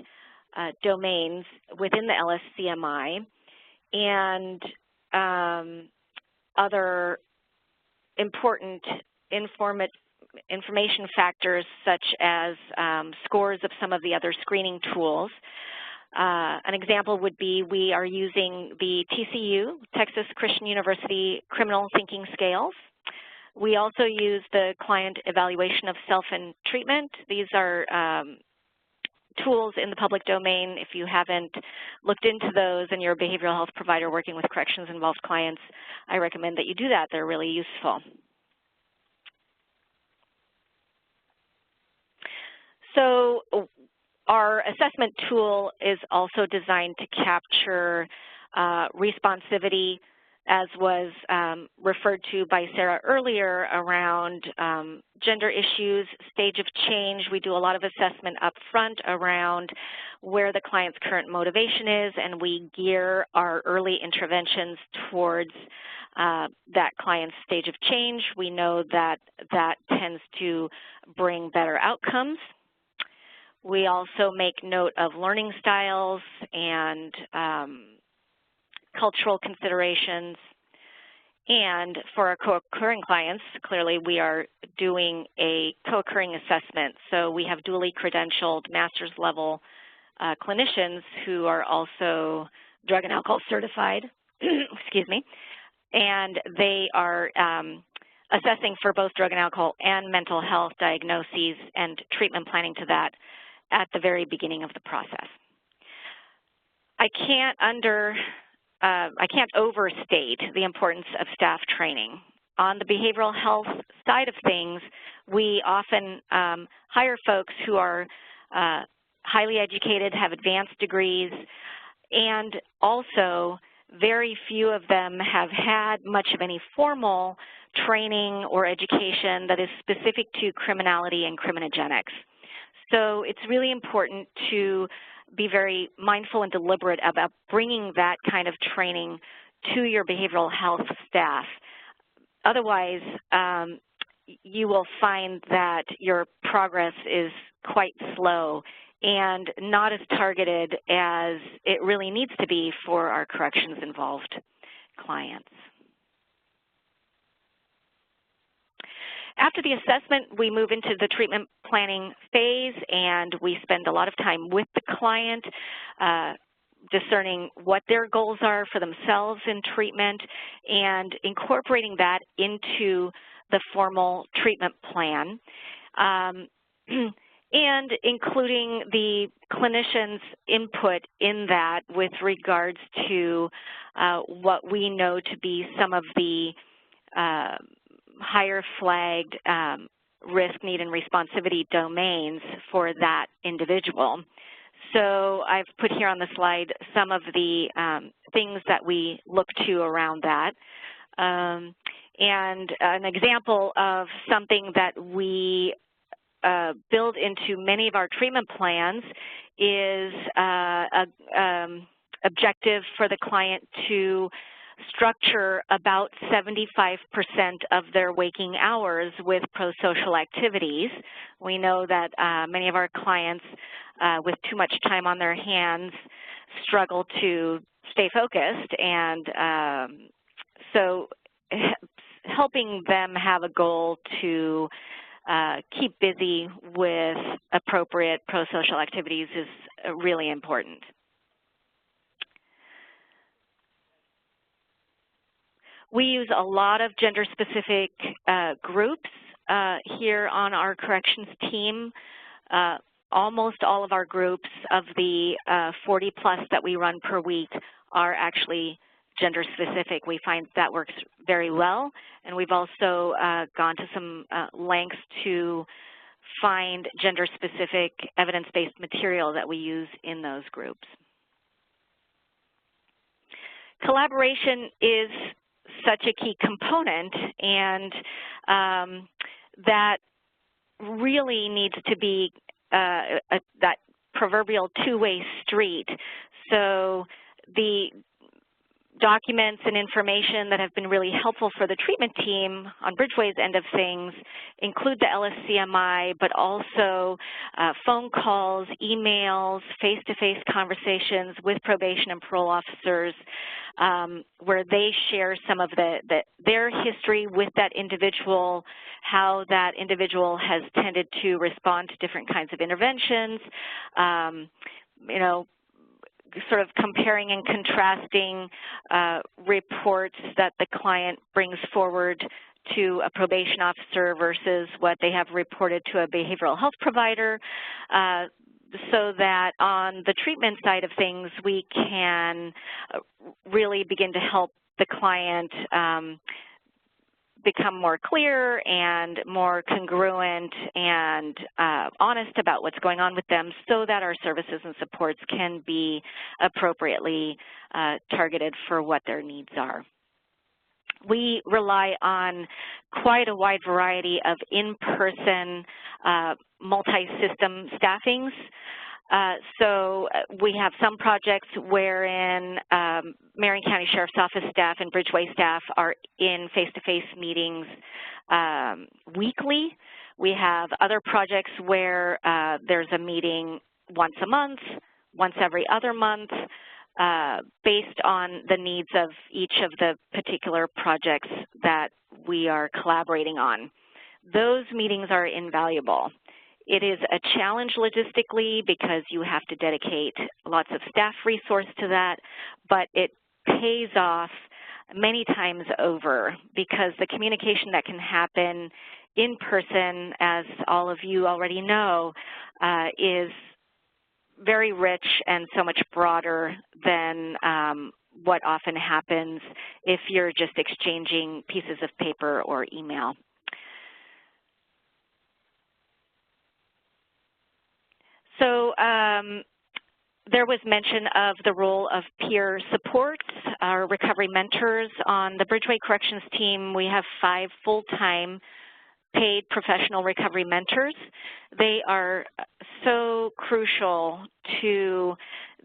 domains within the LSCMI and other important information factors such as scores of some of the other screening tools. An example would be we are using the TCU, Texas Christian University Criminal Thinking Scales. We also use the client evaluation of self and treatment. These are tools in the public domain. If you haven't looked into those and you're a behavioral health provider working with corrections-involved clients, I recommend that you do that. They're really useful. So our assessment tool is also designed to capture responsivity, as was referred to by Sara earlier, around gender issues, stage of change. We do a lot of assessment up front around where the client's current motivation is, and we gear our early interventions towards that client's stage of change. We know that that tends to bring better outcomes. We also make note of learning styles and cultural considerations. And for our co-occurring clients, clearly we are doing a co-occurring assessment. So we have dually credentialed master's level clinicians who are also drug and alcohol certified, excuse me, and they are assessing for both drug and alcohol and mental health diagnoses and treatment planning to that at the very beginning of the process. I can't overstate the importance of staff training. On the behavioral health side of things, we often hire folks who are highly educated, have advanced degrees, and also very few of them have had much of any formal training or education that is specific to criminality and criminogenics. So it's really important to be very mindful and deliberate about bringing that kind of training to your behavioral health staff. Otherwise, you will find that your progress is quite slow and not as targeted as it really needs to be for our corrections-involved clients. After the assessment, we move into the treatment planning phase, and we spend a lot of time with the client, discerning what their goals are for themselves in treatment and incorporating that into the formal treatment plan, and including the clinician's input in that with regards to what we know to be some of the higher flagged risk, need, and responsivity domains for that individual. So I've put here on the slide some of the things that we look to around that. And an example of something that we build into many of our treatment plans is objective for the client to structure about 75% of their waking hours with pro-social activities. We know that many of our clients with too much time on their hands struggle to stay focused, and so helping them have a goal to keep busy with appropriate pro-social activities is really important. We use a lot of gender-specific groups here on our corrections team. Almost all of our groups of the 40-plus that we run per week are actually gender-specific. We find that works very well, and we've also gone to some lengths to find gender-specific evidence-based material that we use in those groups. Collaboration is such a key component, and that really needs to be that proverbial two-way street. So the documents and information that have been really helpful for the treatment team on Bridgeway's end of things include the LSCMI, but also phone calls, emails, face-to-face conversations with probation and parole officers, where they share some of their history with that individual, how that individual has tended to respond to different kinds of interventions, you know, sort of comparing and contrasting reports that the client brings forward to a probation officer versus what they have reported to a behavioral health provider, so that on the treatment side of things, we can really begin to help the client become more clear and more congruent and honest about what's going on with them, so that our services and supports can be appropriately targeted for what their needs are. We rely on quite a wide variety of in-person multi-system staffings. So we have some projects wherein Marion County Sheriff's Office staff and Bridgeway staff are in face-to-face meetings weekly. We have other projects where there's a meeting once a month, once every other month, based on the needs of each of the particular projects that we are collaborating on. Those meetings are invaluable. It is a challenge logistically because you have to dedicate lots of staff resource to that, but it pays off many times over because the communication that can happen in person, as all of you already know, is very rich and so much broader than what often happens if you're just exchanging pieces of paper or email. So there was mention of the role of peer support, our recovery mentors. On the Bridgeway Corrections team, we have 5 full-time paid professional recovery mentors. They are so crucial to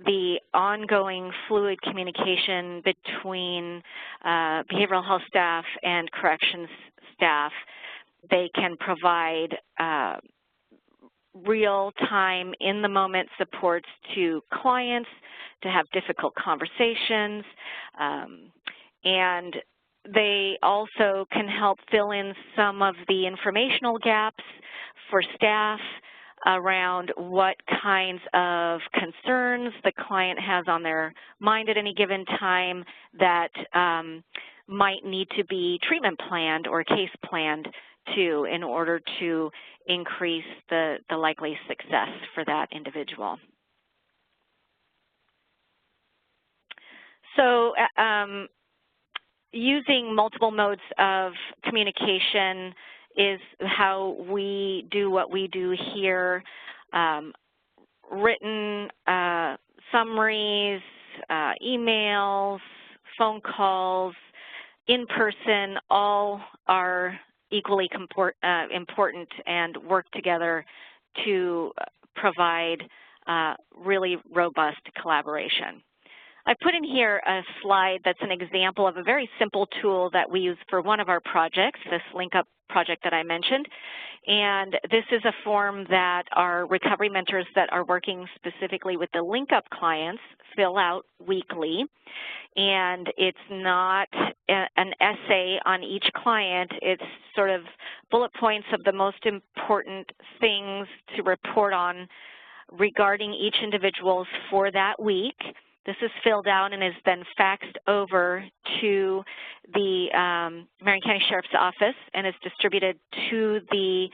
the ongoing fluid communication between behavioral health staff and corrections staff. They can provide real-time, in-the-moment supports to clients to have difficult conversations, and they also can help fill in some of the informational gaps for staff around what kinds of concerns the client has on their mind at any given time that might need to be treatment planned or case planned to in order to increase the likely success for that individual. So using multiple modes of communication is how we do what we do here. Written summaries, emails, phone calls, in person, all are equally important and work together to provide really robust collaboration. I put in here a slide that's an example of a very simple tool that we use for one of our projects, this Link Up project that I mentioned. And this is a form that our recovery mentors that are working specifically with the Link Up clients fill out weekly. And it's not an essay on each client. It's sort of bullet points of the most important things to report on regarding each individual's for that week. This is filled out and is then faxed over to the Marion County Sheriff's Office and is distributed to the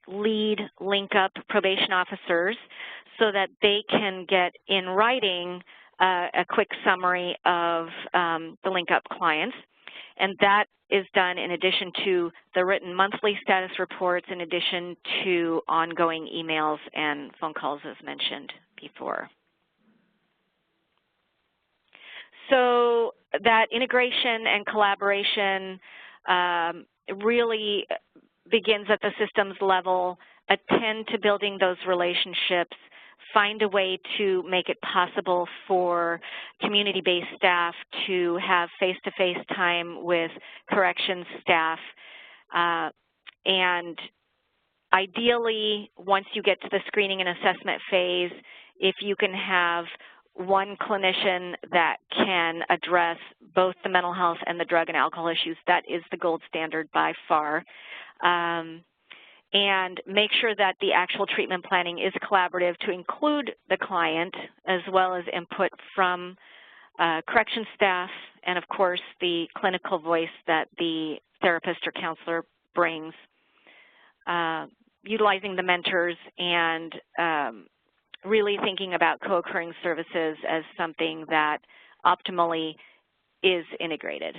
lead Link Up probation officers so that they can get in writing a quick summary of the Link Up clients. And that is done in addition to the written monthly status reports, in addition to ongoing emails and phone calls as mentioned before. So that integration and collaboration really begins at the systems level, attend to building those relationships, find a way to make it possible for community-based staff to have face-to-face time with corrections staff. And ideally, once you get to the screening and assessment phase, if you can have one clinician that can address both the mental health and the drug and alcohol issues, that is the gold standard by far. And make sure that the actual treatment planning is collaborative to include the client as well as input from correction staff and, of course, the clinical voice that the therapist or counselor brings. Utilizing the mentors and really thinking about co-occurring services as something that optimally is integrated.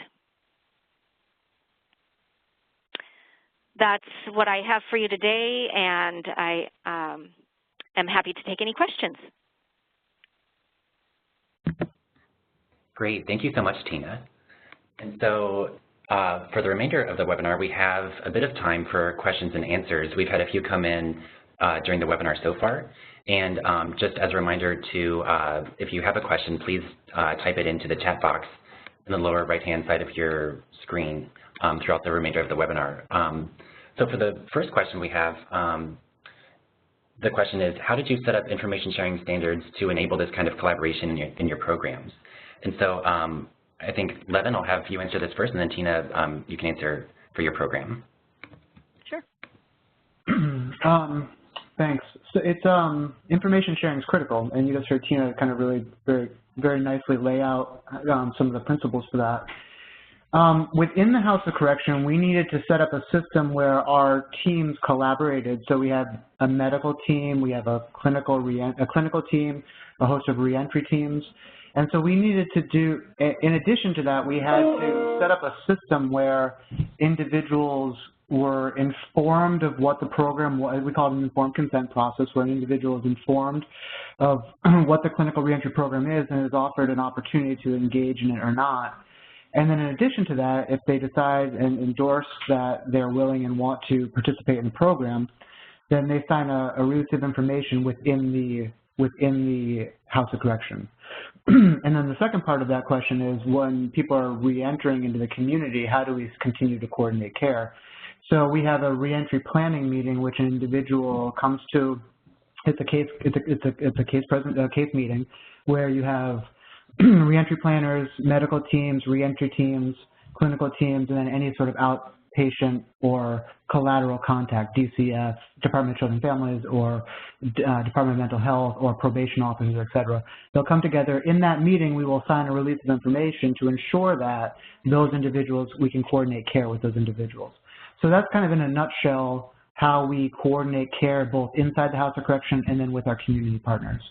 That's what I have for you today, and I am happy to take any questions. Great, thank you so much, Tina. And so for the remainder of the webinar, we have a bit of time for questions and answers. We've had a few come in during the webinar so far. And just as a reminder to, if you have a question, please type it into the chat box in the lower right-hand side of your screen throughout the remainder of the webinar. So for the first question we have, the question is, how did you set up information sharing standards to enable this kind of collaboration in your programs? And so I think, Levin, I'll have you answer this first, and then Tina, you can answer for your program. Sure. Thanks. So it's information sharing is critical, and you just heard Tina kind of really very nicely lay out some of the principles for that. Within the House of Correction, we needed to set up a system where our teams collaborated. So we have a medical team, we have a clinical team, a host of reentry teams. And so we needed to do, in addition to that, we had to set up a system where individuals were informed of what the program was. We call it an informed consent process, where an individual is informed of what the clinical reentry program is and is offered an opportunity to engage in it or not. And then in addition to that, if they decide and endorse that they're willing and want to participate in the program, then they sign a release of information within the House of Correction. And then the second part of that question is, when people are reentering into the community, how do we continue to coordinate care? So we have a reentry planning meeting, which an individual comes to. It's a case meeting where you have reentry planners, medical teams, reentry teams, clinical teams, and then any sort of outpatient or collateral contact, DCF, Department of Children and Families, or Department of Mental Health, or probation officers, et cetera. They'll come together. In that meeting, we will sign a release of information to ensure that those individuals, we can coordinate care with those individuals. So that's kind of in a nutshell how we coordinate care both inside the House of Correction and then with our community partners.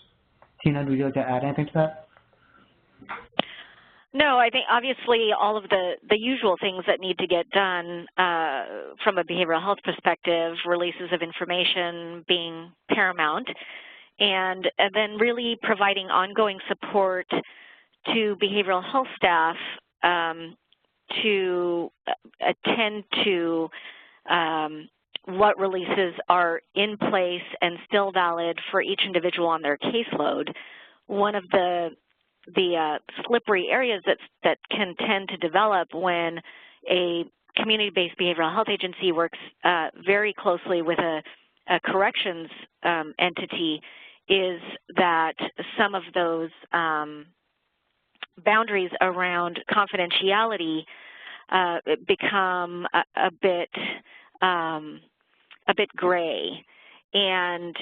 Tina, would you like to add anything to that? No, I think obviously all of the usual things that need to get done from a behavioral health perspective, releases of information being paramount, and then really providing ongoing support to behavioral health staff to attend to what releases are in place and still valid for each individual on their caseload. One of the slippery areas that can tend to develop when a community-based behavioral health agency works very closely with a corrections entity is that some of those boundaries around confidentiality become a bit gray, and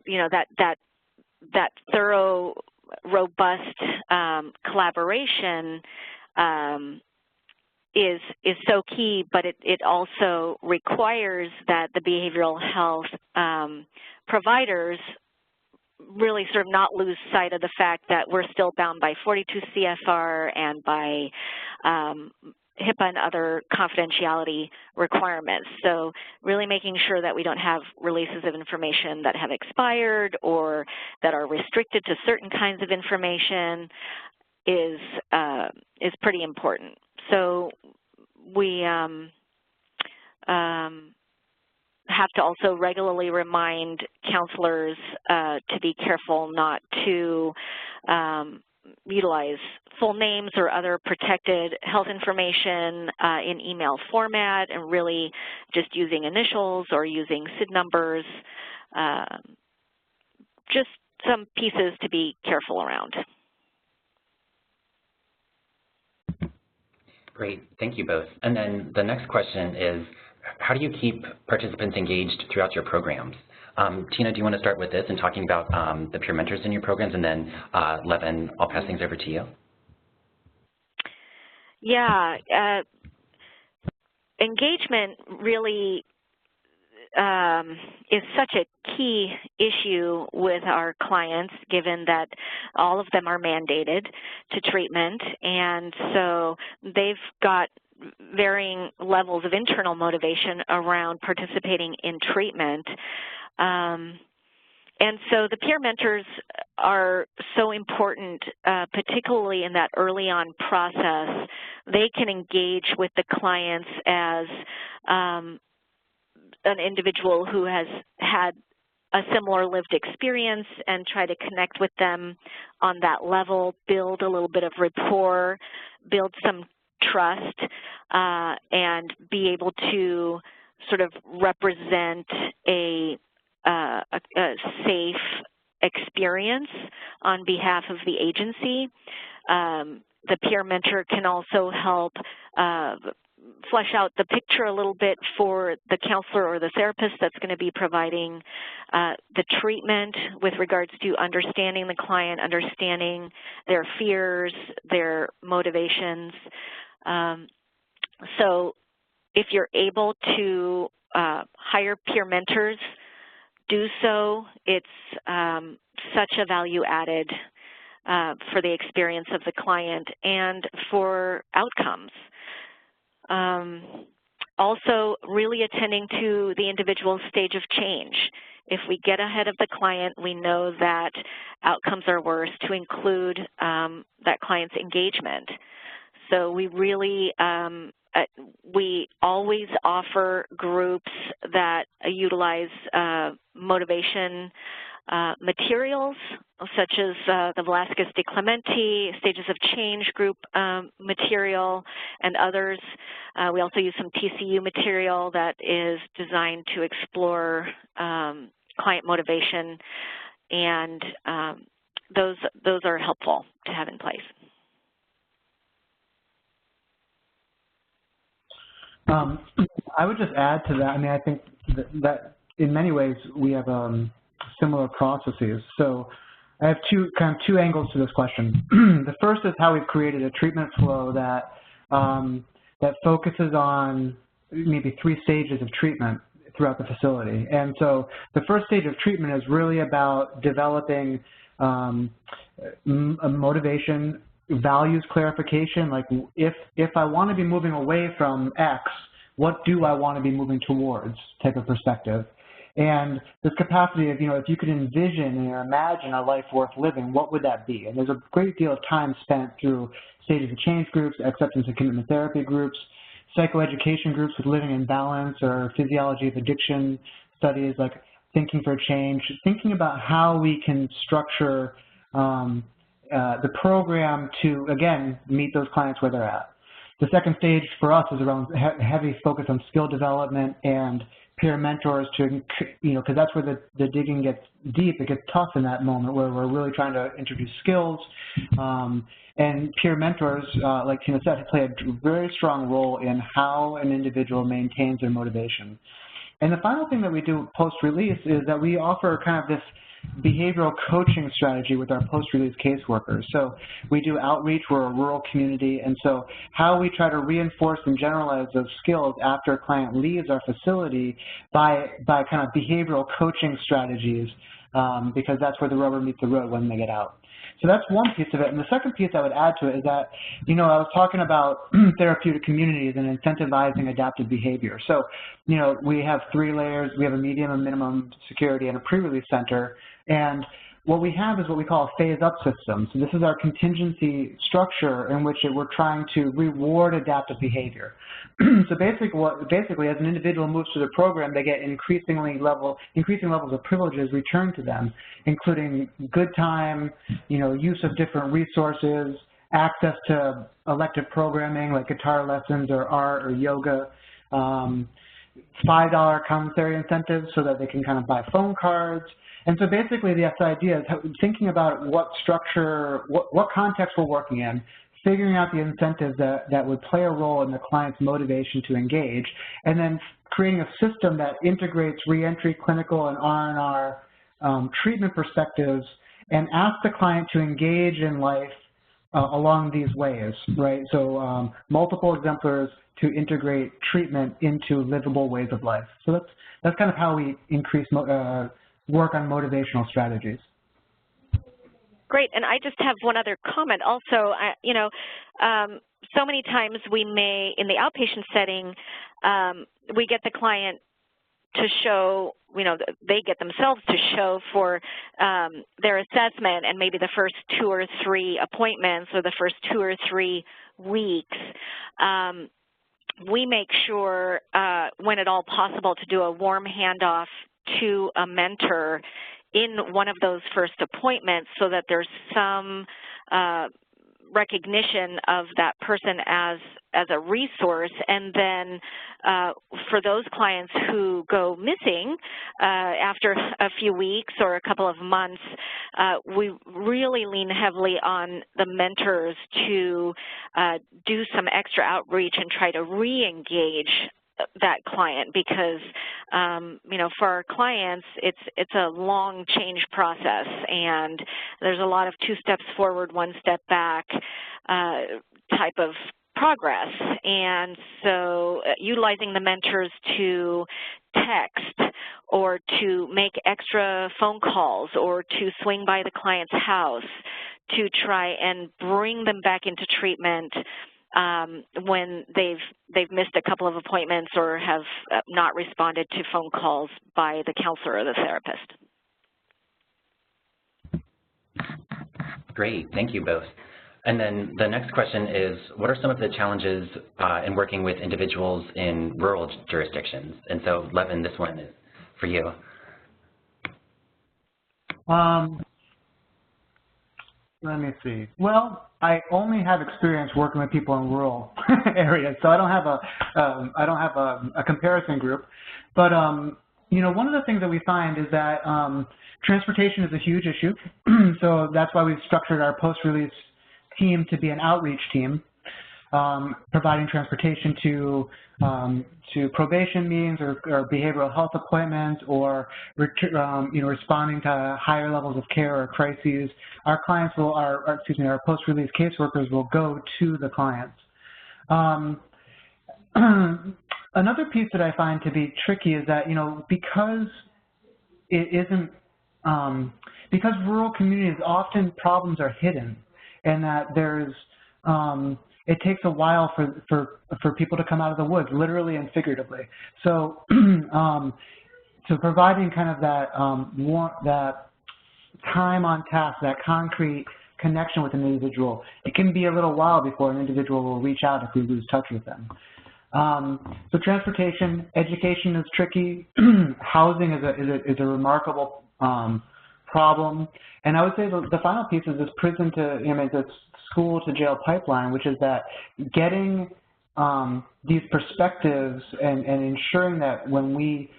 you know, that thorough, robust collaboration is so key, but it also requires that the behavioral health providers really sort of not lose sight of the fact that we're still bound by 42 CFR and by HIPAA and other confidentiality requirements. So really making sure that we don't have releases of information that have expired or that are restricted to certain kinds of information is pretty important. So we have to also regularly remind counselors to be careful not to utilize full names or other protected health information in email format, and really just using initials or using SID numbers. Just some pieces to be careful around. Great, thank you both. And then the next question is, how do you keep participants engaged throughout your programs? Tina, do you want to start with this and talking about the peer mentors in your programs, and then Levin, I'll pass things over to you. Yeah, engagement really is such a key issue with our clients, given that all of them are mandated to treatment, and so they've got varying levels of internal motivation around participating in treatment. And so the peer mentors are so important, particularly in that early on process. They can engage with the clients as an individual who has had a similar lived experience and try to connect with them on that level, build a little bit of rapport, build some trust, and be able to sort of represent a safe experience on behalf of the agency. The peer mentor can also help flesh out the picture a little bit for the counselor or the therapist that's going to be providing the treatment with regards to understanding the client, understanding their fears, their motivations. So if you're able to hire peer mentors, do so. It's such a value added for the experience of the client and for outcomes. Also, really attending to the individual stage of change. If we get ahead of the client, we know that outcomes are worse, to include that client's engagement. So we really, we always offer groups that utilize motivation materials, such as the Velasquez de Clemente Stages of Change group material and others. We also use some TCU material that is designed to explore client motivation, and those are helpful to have in place. I would just add to that. I mean, I think that in many ways we have similar processes. So I have two angles to this question. The first is how we've created a treatment flow that that focuses on maybe 3 stages of treatment throughout the facility. And so the first stage of treatment is really about developing a motivation, values clarification, like if I want to be moving away from X, what do I want to be moving towards type of perspective. And this capacity of, if you could envision or imagine a life worth living, what would that be? And there's a great deal of time spent through stages of change groups, acceptance and commitment therapy groups, psychoeducation groups with living in balance, or physiology of addiction studies like Thinking for Change, thinking about how we can structure the program to, again, meet those clients where they're at. The second stage for us is around heavy focus on skill development and peer mentors to, because that's where the digging gets deep. It gets tough in that moment where we're really trying to introduce skills. And peer mentors, like Tina said, play a very strong role in how an individual maintains their motivation. And the final thing that we do post-release is that we offer kind of this behavioral coaching strategy with our post-release caseworkers. So we do outreach, we're a rural community, and so how we try to reinforce and generalize those skills after a client leaves our facility by kind of behavioral coaching strategies, because that's where the rubber meets the road when they get out. So that's one piece of it. And the second piece I would add to it is that, I was talking about therapeutic communities and incentivizing adaptive behavior. So, we have 3 layers. We have a medium, a minimum security, and a pre-release center. And what we have is what we call a phase-up system. So this is our contingency structure in which we're trying to reward adaptive behavior. So basically, as an individual moves through the program, they get increasing levels of privileges returned to them, including good time, use of different resources, access to elective programming like guitar lessons or art or yoga, $5 commissary incentives so that they can kind of buy phone cards. And so basically the idea is thinking about what structure, what context we're working in, figuring out the incentives that would play a role in the client's motivation to engage, and then creating a system that integrates reentry, clinical, and R&R treatment perspectives and ask the client to engage in life along these ways, right? So multiple exemplars to integrate treatment into livable ways of life. So that's kind of how we increase work on motivational strategies. Great, and I just have one other comment. Also, so many times we may, in the outpatient setting, we get the client to show, they get themselves to show for their assessment, and maybe the first 2 or 3 appointments or the first 2 or 3 weeks, we make sure, when at all possible, to do a warm handoff to a mentor in one of those first appointments so that there's some recognition of that person as a resource. And then for those clients who go missing after a few weeks or a couple of months, we really lean heavily on the mentors to do some extra outreach and try to re-engage that client, because for our clients it's a long change process, and there's a lot of 2 steps forward, 1 step back type of progress. And so utilizing the mentors to text or to make extra phone calls or to swing by the client's house to try and bring them back into treatment when they've missed a couple of appointments or have not responded to phone calls by the counselor or the therapist. Great, thank you both. And then the next question is, what are some of the challenges in working with individuals in rural jurisdictions? And so, Levin, this one is for you. Let me see. Well, I only have experience working with people in rural areas, so I don't have a comparison group. But one of the things that we find is that transportation is a huge issue. So that's why we've structured our post-release team to be an outreach team, providing transportation to probation meetings or behavioral health appointments, or responding to higher levels of care or crises. Our clients will, our post-release caseworkers will go to the clients. Another piece that I find to be tricky is that because it isn't because rural communities, often problems are hidden, and that there's it takes a while for people to come out of the woods, literally and figuratively. So so providing kind of that that time on task, that concrete connection with an individual. It can be a little while before an individual will reach out if we lose touch with them. So transportation, education is tricky. Housing is a remarkable problem. And I would say the final piece is this prison to, the school to jail pipeline, which is that getting these perspectives and ensuring that when we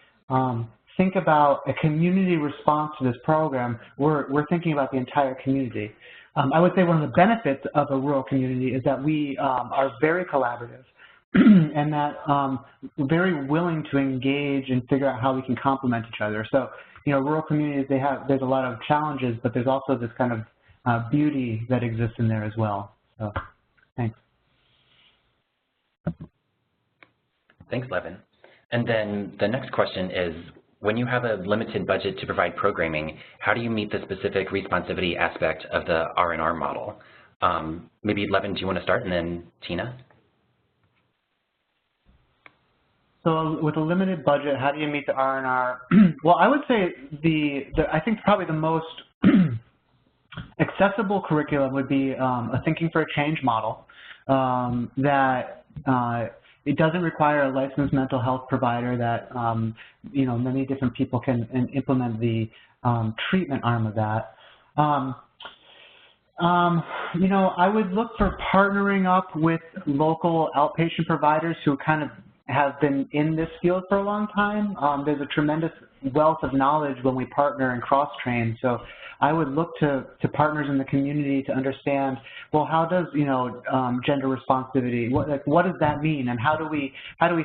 think about a community response to this program, we're thinking about the entire community. I would say one of the benefits of a rural community is that we are very collaborative and that we're very willing to engage and figure out how we can complement each other. So, rural communities, there's a lot of challenges, but there's also this kind of beauty that exists in there as well. So, thanks. Thanks, Levin. And then the next question is, when you have a limited budget to provide programming, how do you meet the specific responsivity aspect of the R&R model? Maybe Levin, do you want to start, and then Tina? So with a limited budget, how do you meet the R&R? Well, I would say I think probably the most accessible curriculum would be a Thinking for a Change model that it doesn't require a licensed mental health provider, that many different people can implement the treatment arm of that. I would look for partnering up with local outpatient providers who kind of have been in this field for a long time. There's a tremendous wealth of knowledge when we partner and cross-train. So I would look to partners in the community to understand, well, how does gender responsivity, what does that mean, and how do we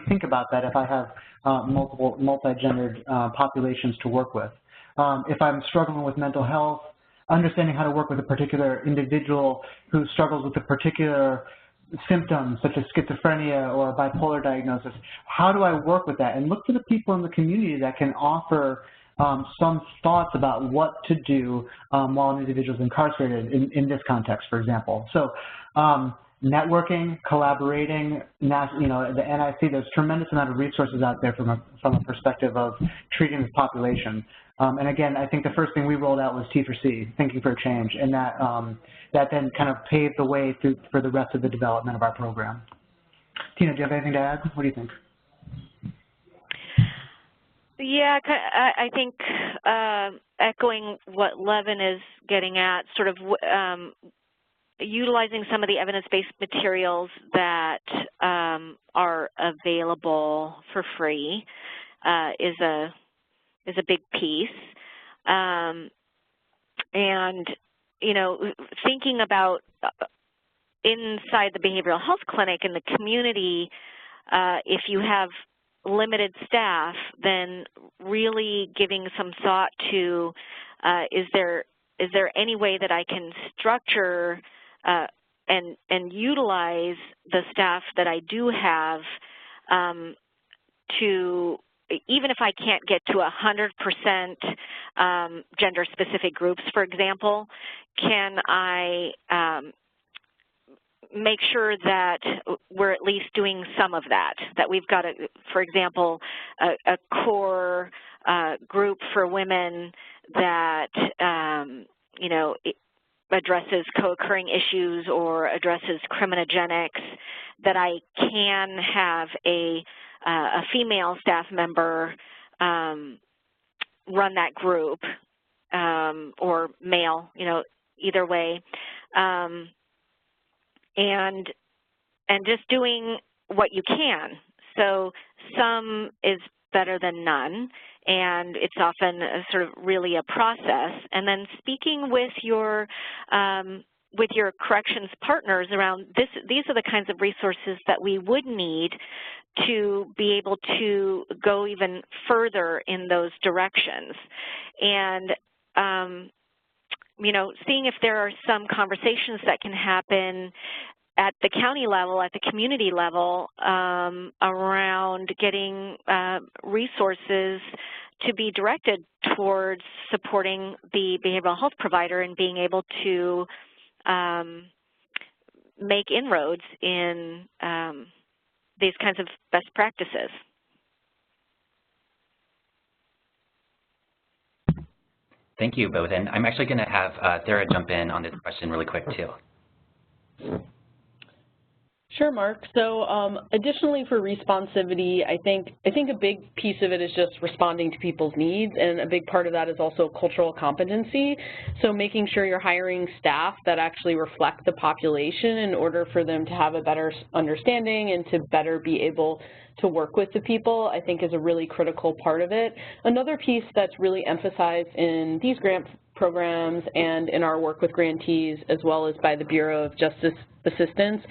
think about that if I have multi-gendered populations to work with? If I'm struggling with mental health, understanding how to work with a particular individual who struggles with a particular symptoms such as schizophrenia or a bipolar diagnosis, how do I work with that? And look for the people in the community that can offer some thoughts about what to do while an individual is incarcerated in this context, for example. So networking, collaborating, the NIC, there's a tremendous amount of resources out there from a perspective of treating this population. And again, I think the first thing we rolled out was T4C, Thinking for a Change, and that then kind of paved the way for the rest of the development of our program. Tina, do you have anything to add? What do you think? Yeah, I think echoing what Levin is getting at, sort of utilizing some of the evidence-based materials that are available for free is a big piece. And, thinking about inside the behavioral health clinic in the community, if you have limited staff, then really giving some thought to is there any way that I can structure and utilize the staff that I do have to, even if I can't get to 100% gender-specific groups, for example, can I make sure that we're at least doing some of that, that we've got, for example, a core group for women that, addresses co-occurring issues or addresses criminogenics, that I can have a female staff member run that group, or male, either way. And just doing what you can. So some is better than none, and it's often sort of really a process. And then speaking with your corrections partners around these are the kinds of resources that we would need to be able to go even further in those directions. And seeing if there are some conversations that can happen at the county level, at the community level, around getting resources to be directed towards supporting the behavioral health provider and being able to make inroads in these kinds of best practices. Thank you both. And I'm actually going to have Sara jump in on this question really quick too. Sure, Mark. So additionally for responsivity, I think a big piece of it is just responding to people's needs, and a big part of that is also cultural competency. So making sure you're hiring staff that actually reflect the population in order for them to have a better understanding and to better be able to work with the people, I think is a really critical part of it. Another piece that's really emphasized in these grant programs and in our work with grantees, as well as by the Bureau of Justice Assistance,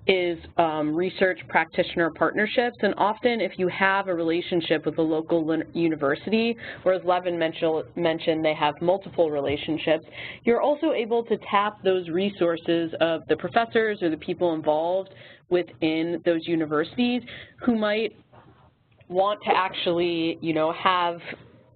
is research practitioner partnerships. And often if you have a relationship with a local university, or as Levin mentioned, they have multiple relationships, you're also able to tap those resources of the professors or the people involved within those universities who might want to actually,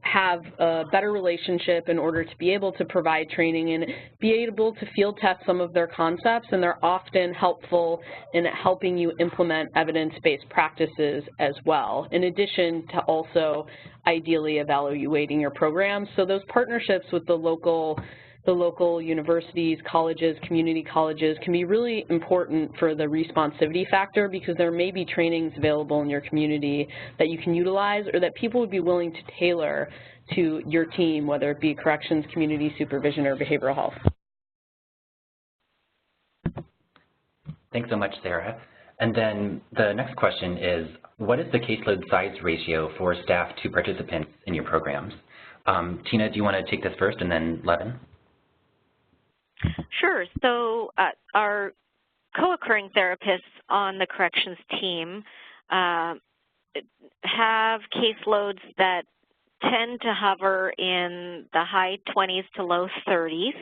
have a better relationship in order to be able to provide training and be able to field test some of their concepts, and they're often helpful in helping you implement evidence-based practices as well, in addition to also ideally evaluating your programs. So those partnerships with the local universities, colleges, community colleges can be really important for the responsivity factor, because there may be trainings available in your community that you can utilize or that people would be willing to tailor to your team, whether it be corrections, community supervision, or behavioral health. Thanks so much, Sara. And then the next question is, what is the caseload size ratio for staff to participants in your programs? Tina, do you want to take this first, and then Levin? Sure. So our co-occurring therapists on the corrections team have caseloads that tend to hover in the high 20s to low 30s.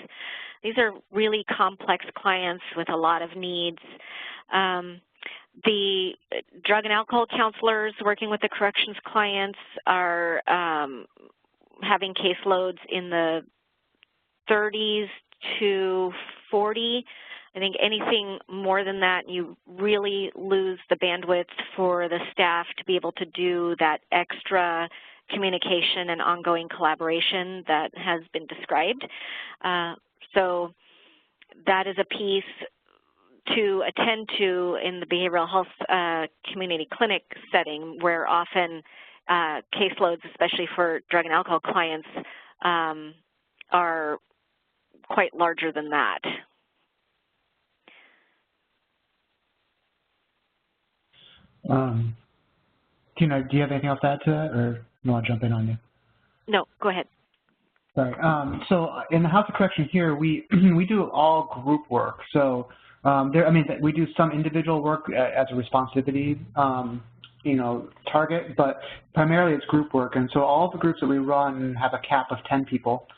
These are really complex clients with a lot of needs. The drug and alcohol counselors working with the corrections clients are having caseloads in the 30s to 40. I think anything more than that, you really lose the bandwidth for the staff to be able to do that extra communication and ongoing collaboration that has been described. So that is a piece to attend to in the behavioral health community clinic setting, where often caseloads, especially for drug and alcohol clients, are quite larger than that. Tina, do you have anything else to add to that, or do I want to jump in on you? No, go ahead. Sorry. So in the House of Correction here, we do all group work. So we do some individual work as a responsivity target, but primarily it's group work. And so all the groups that we run have a cap of 10 people.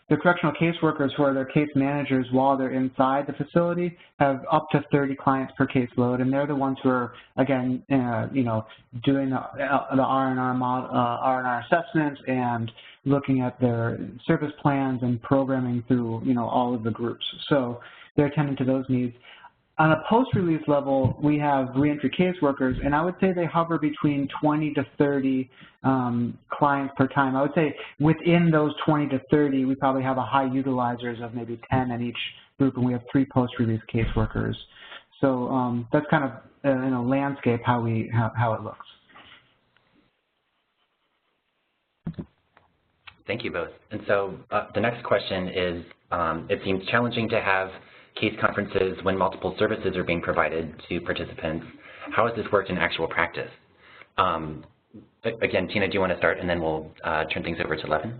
The correctional caseworkers, who are their case managers while they're inside the facility, have up to 30 clients per caseload, and they're the ones who are, again, doing the R&R assessments and looking at their service plans and programming through, all of the groups. So they're attending to those needs. On a post-release level, we have reentry caseworkers, and I would say they hover between 20 to 30 clients per time. I would say within those 20 to 30, we probably have a high utilizers of maybe 10 in each group, and we have 3 post-release caseworkers. So that's kind of in a landscape how it looks. Thank you both. And so the next question is, it seems challenging to have case conferences when multiple services are being provided to participants. How has this worked in actual practice? Again, Tina, do you want to start, and then we'll turn things over to Levin?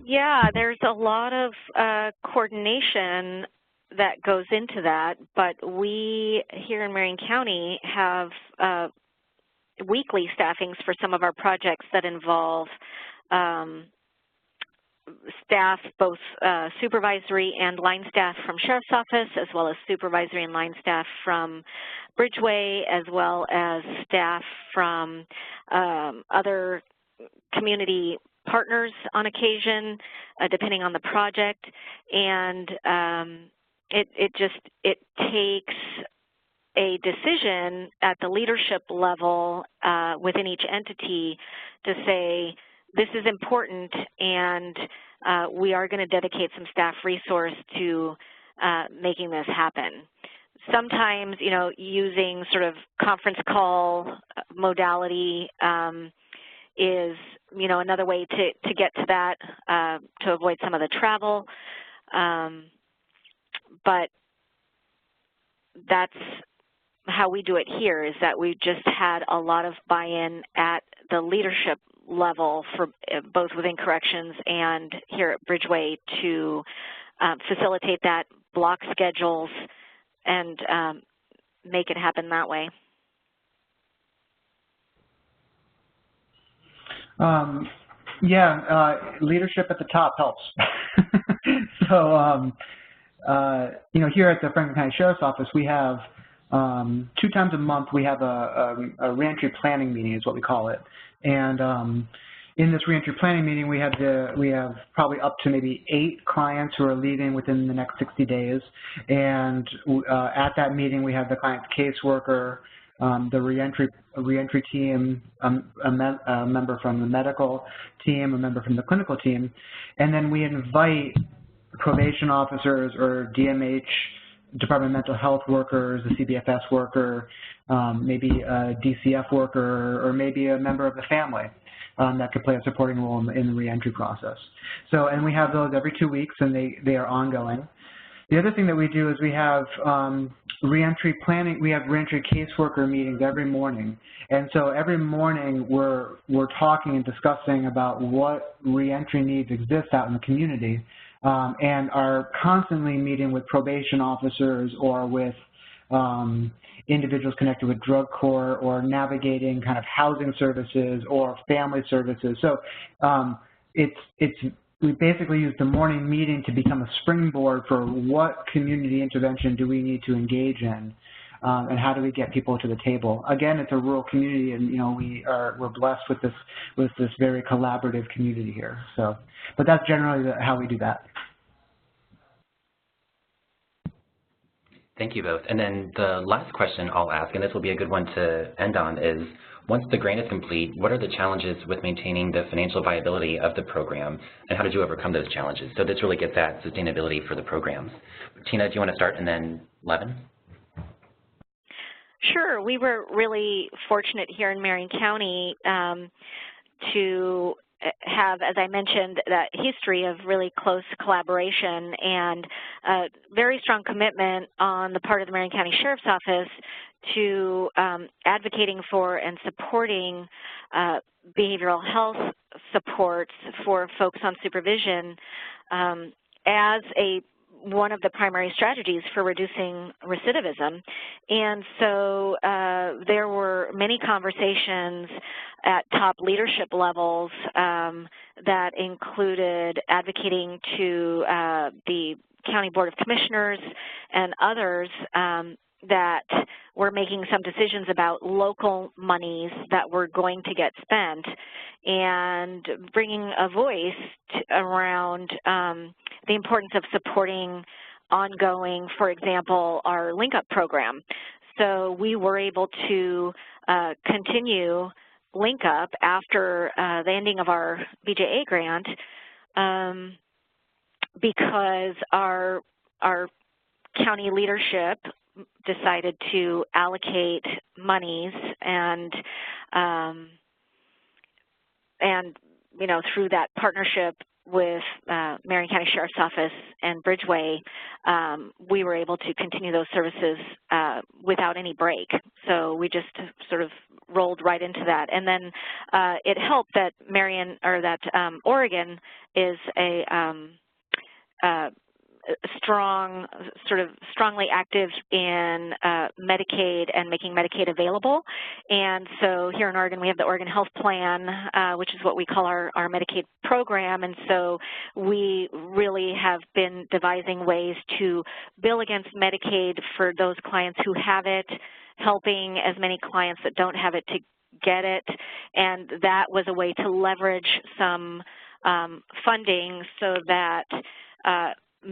Yeah, there's a lot of coordination that goes into that, but we here in Marion County have weekly staffings for some of our projects that involve staff, both supervisory and line staff from Sheriff's Office, as well as supervisory and line staff from Bridgeway, as well as staff from other community partners on occasion, depending on the project. And it takes a decision at the leadership level within each entity to say, this is important, and we are going to dedicate some staff resource to making this happen. Sometimes, you know, using sort of conference call modality is, you know, another way to get to that, to avoid some of the travel. But that's how we do it here, is that we just had a lot of buy-in at the leadership level for both within corrections and here at Bridgeway to facilitate that, block schedules, and make it happen that way. Leadership at the top helps. So, you know, here at the Franklin County Sheriff's Office, we have 2 times a month we have a reentry planning meeting, is what we call it. And in this reentry planning meeting, we have probably up to maybe 8 clients who are leaving within the next 60 days. And at that meeting, we have the client's caseworker, the reentry team, a member from the medical team, a member from the clinical team, and then we invite probation officers or DMH, Department of Mental Health workers, the CBFS worker, maybe a DCF worker, or maybe a member of the family that could play a supporting role in the reentry process. So, and we have those every 2 weeks, and they are ongoing. The other thing that we do is we have reentry planning. We have reentry caseworker meetings every morning, and so every morning we're talking and discussing about what reentry needs exist out in the community, and are constantly meeting with probation officers or with individuals connected with drug court or navigating kind of housing services or family services. So we basically use the morning meeting to become a springboard for what community intervention do we need to engage in, and how do we get people to the table. Again, it's a rural community, and you know we're blessed with this very collaborative community here. So, but that's generally how we do that. Thank you both. And then the last question I'll ask, and this will be a good one to end on, is once the grant is complete, what are the challenges with maintaining the financial viability of the program, and how did you overcome those challenges? So this really gets at sustainability for the programs. Tina, do you want to start, and then Levin? Sure. We were really fortunate here in Marion County to have, as I mentioned, that history of really close collaboration and a very strong commitment on the part of the Marion County Sheriff's Office to advocating for and supporting behavioral health supports for folks on supervision as one of the primary strategies for reducing recidivism. And so there were many conversations at top leadership levels that included advocating to the County Board of Commissioners and others that were making some decisions about local monies that were going to get spent, and bringing a voice around the importance of supporting ongoing, for example, our Link Up program. So we were able to continue Link Up after the ending of our BJA grant because our county leadership decided to allocate monies, and you know, through that partnership with Marion County Sheriff's Office and Bridgeway, we were able to continue those services without any break. So we just sort of rolled right into that. And then it helped that Oregon is a strongly active in Medicaid and making Medicaid available. And so here in Oregon, we have the Oregon Health Plan, which is what we call our Medicaid program. And so we really have been devising ways to bill against Medicaid for those clients who have it, helping as many clients that don't have it to get it. And that was a way to leverage some funding so that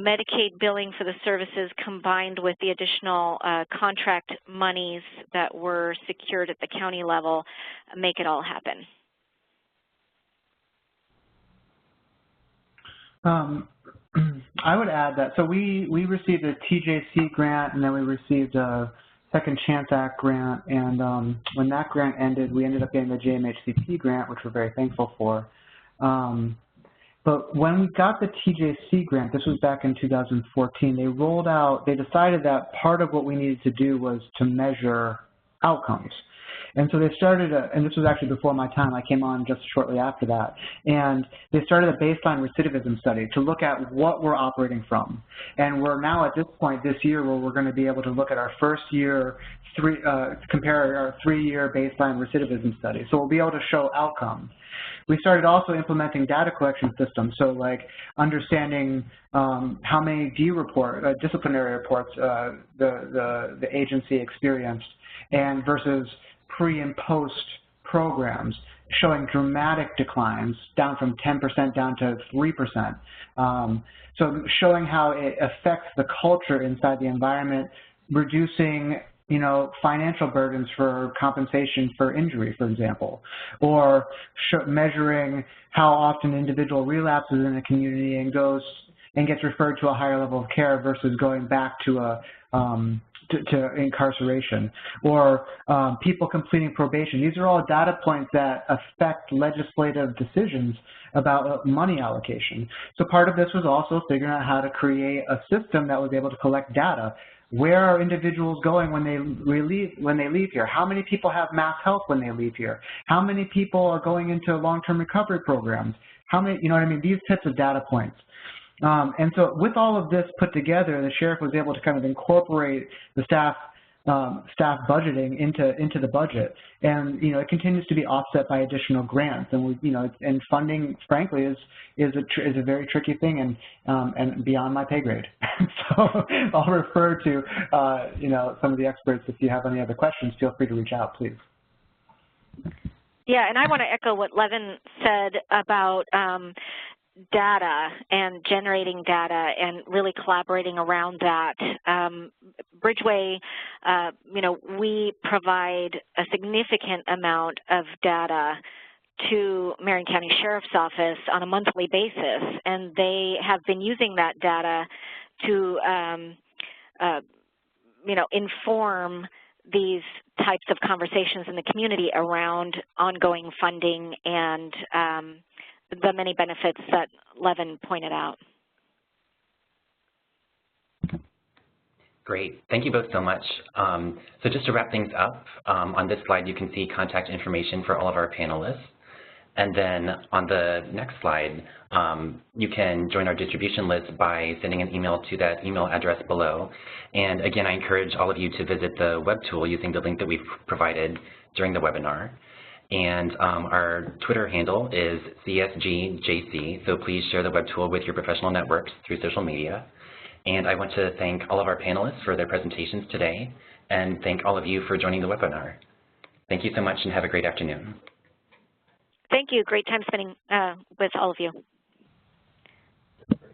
Medicaid billing for the services combined with the additional contract monies that were secured at the county level make it all happen. I would add that, so we received a TJC grant, and then we received a Second Chance Act grant, and when that grant ended, we ended up getting the JMHCP grant, which we're very thankful for. But when we got the TJC grant, this was back in 2014, they decided that part of what we needed to do was to measure outcomes. And so they started, and this was actually before my time, I came on just shortly after that, and they started a baseline recidivism study to look at what we're operating from. And we're now at this point this year where we're going to be able to look at our first year, compare our 3-year baseline recidivism study. So we'll be able to show outcomes. We started also implementing data collection systems, so like understanding how many disciplinary reports the agency experienced, and versus pre and post programs, showing dramatic declines, down from 10% down to 3%. So showing how it affects the culture inside the environment, reducing financial burdens for compensation for injury, for example, or measuring how often an individual relapses in a community and goes and gets referred to a higher level of care versus going back to to incarceration, or people completing probation. These are all data points that affect legislative decisions about money allocation. So part of this was also figuring out how to create a system that was able to collect data. Where are individuals going when they leave here? How many people have mass health when they leave here? How many people are going into long-term recovery programs? How many, these types of data points. And so with all of this put together, the sheriff was able to kind of incorporate the staff budgeting into the budget, and it continues to be offset by additional grants, and and funding, frankly, is a very tricky thing and beyond my pay grade. So I'll refer to some of the experts. If you have any other questions, feel free to reach out, please. Yeah, and I want to echo what Levin said about data and generating data and really collaborating around that. Bridgeway, we provide a significant amount of data to Marion County Sheriff's Office on a monthly basis, and they have been using that data to, inform these types of conversations in the community around ongoing funding and the many benefits that Levin pointed out. Great. Thank you both so much. So just to wrap things up, on this slide you can see contact information for all of our panelists. And then on the next slide, you can join our distribution list by sending an email to that email address below. And again, I encourage all of you to visit the web tool using the link that we've provided during the webinar. And our Twitter handle is CSGJC, so please share the web tool with your professional networks through social media. And I want to thank all of our panelists for their presentations today, and thank all of you for joining the webinar. Thank you so much, and have a great afternoon. Thank you. Great time spending with all of you.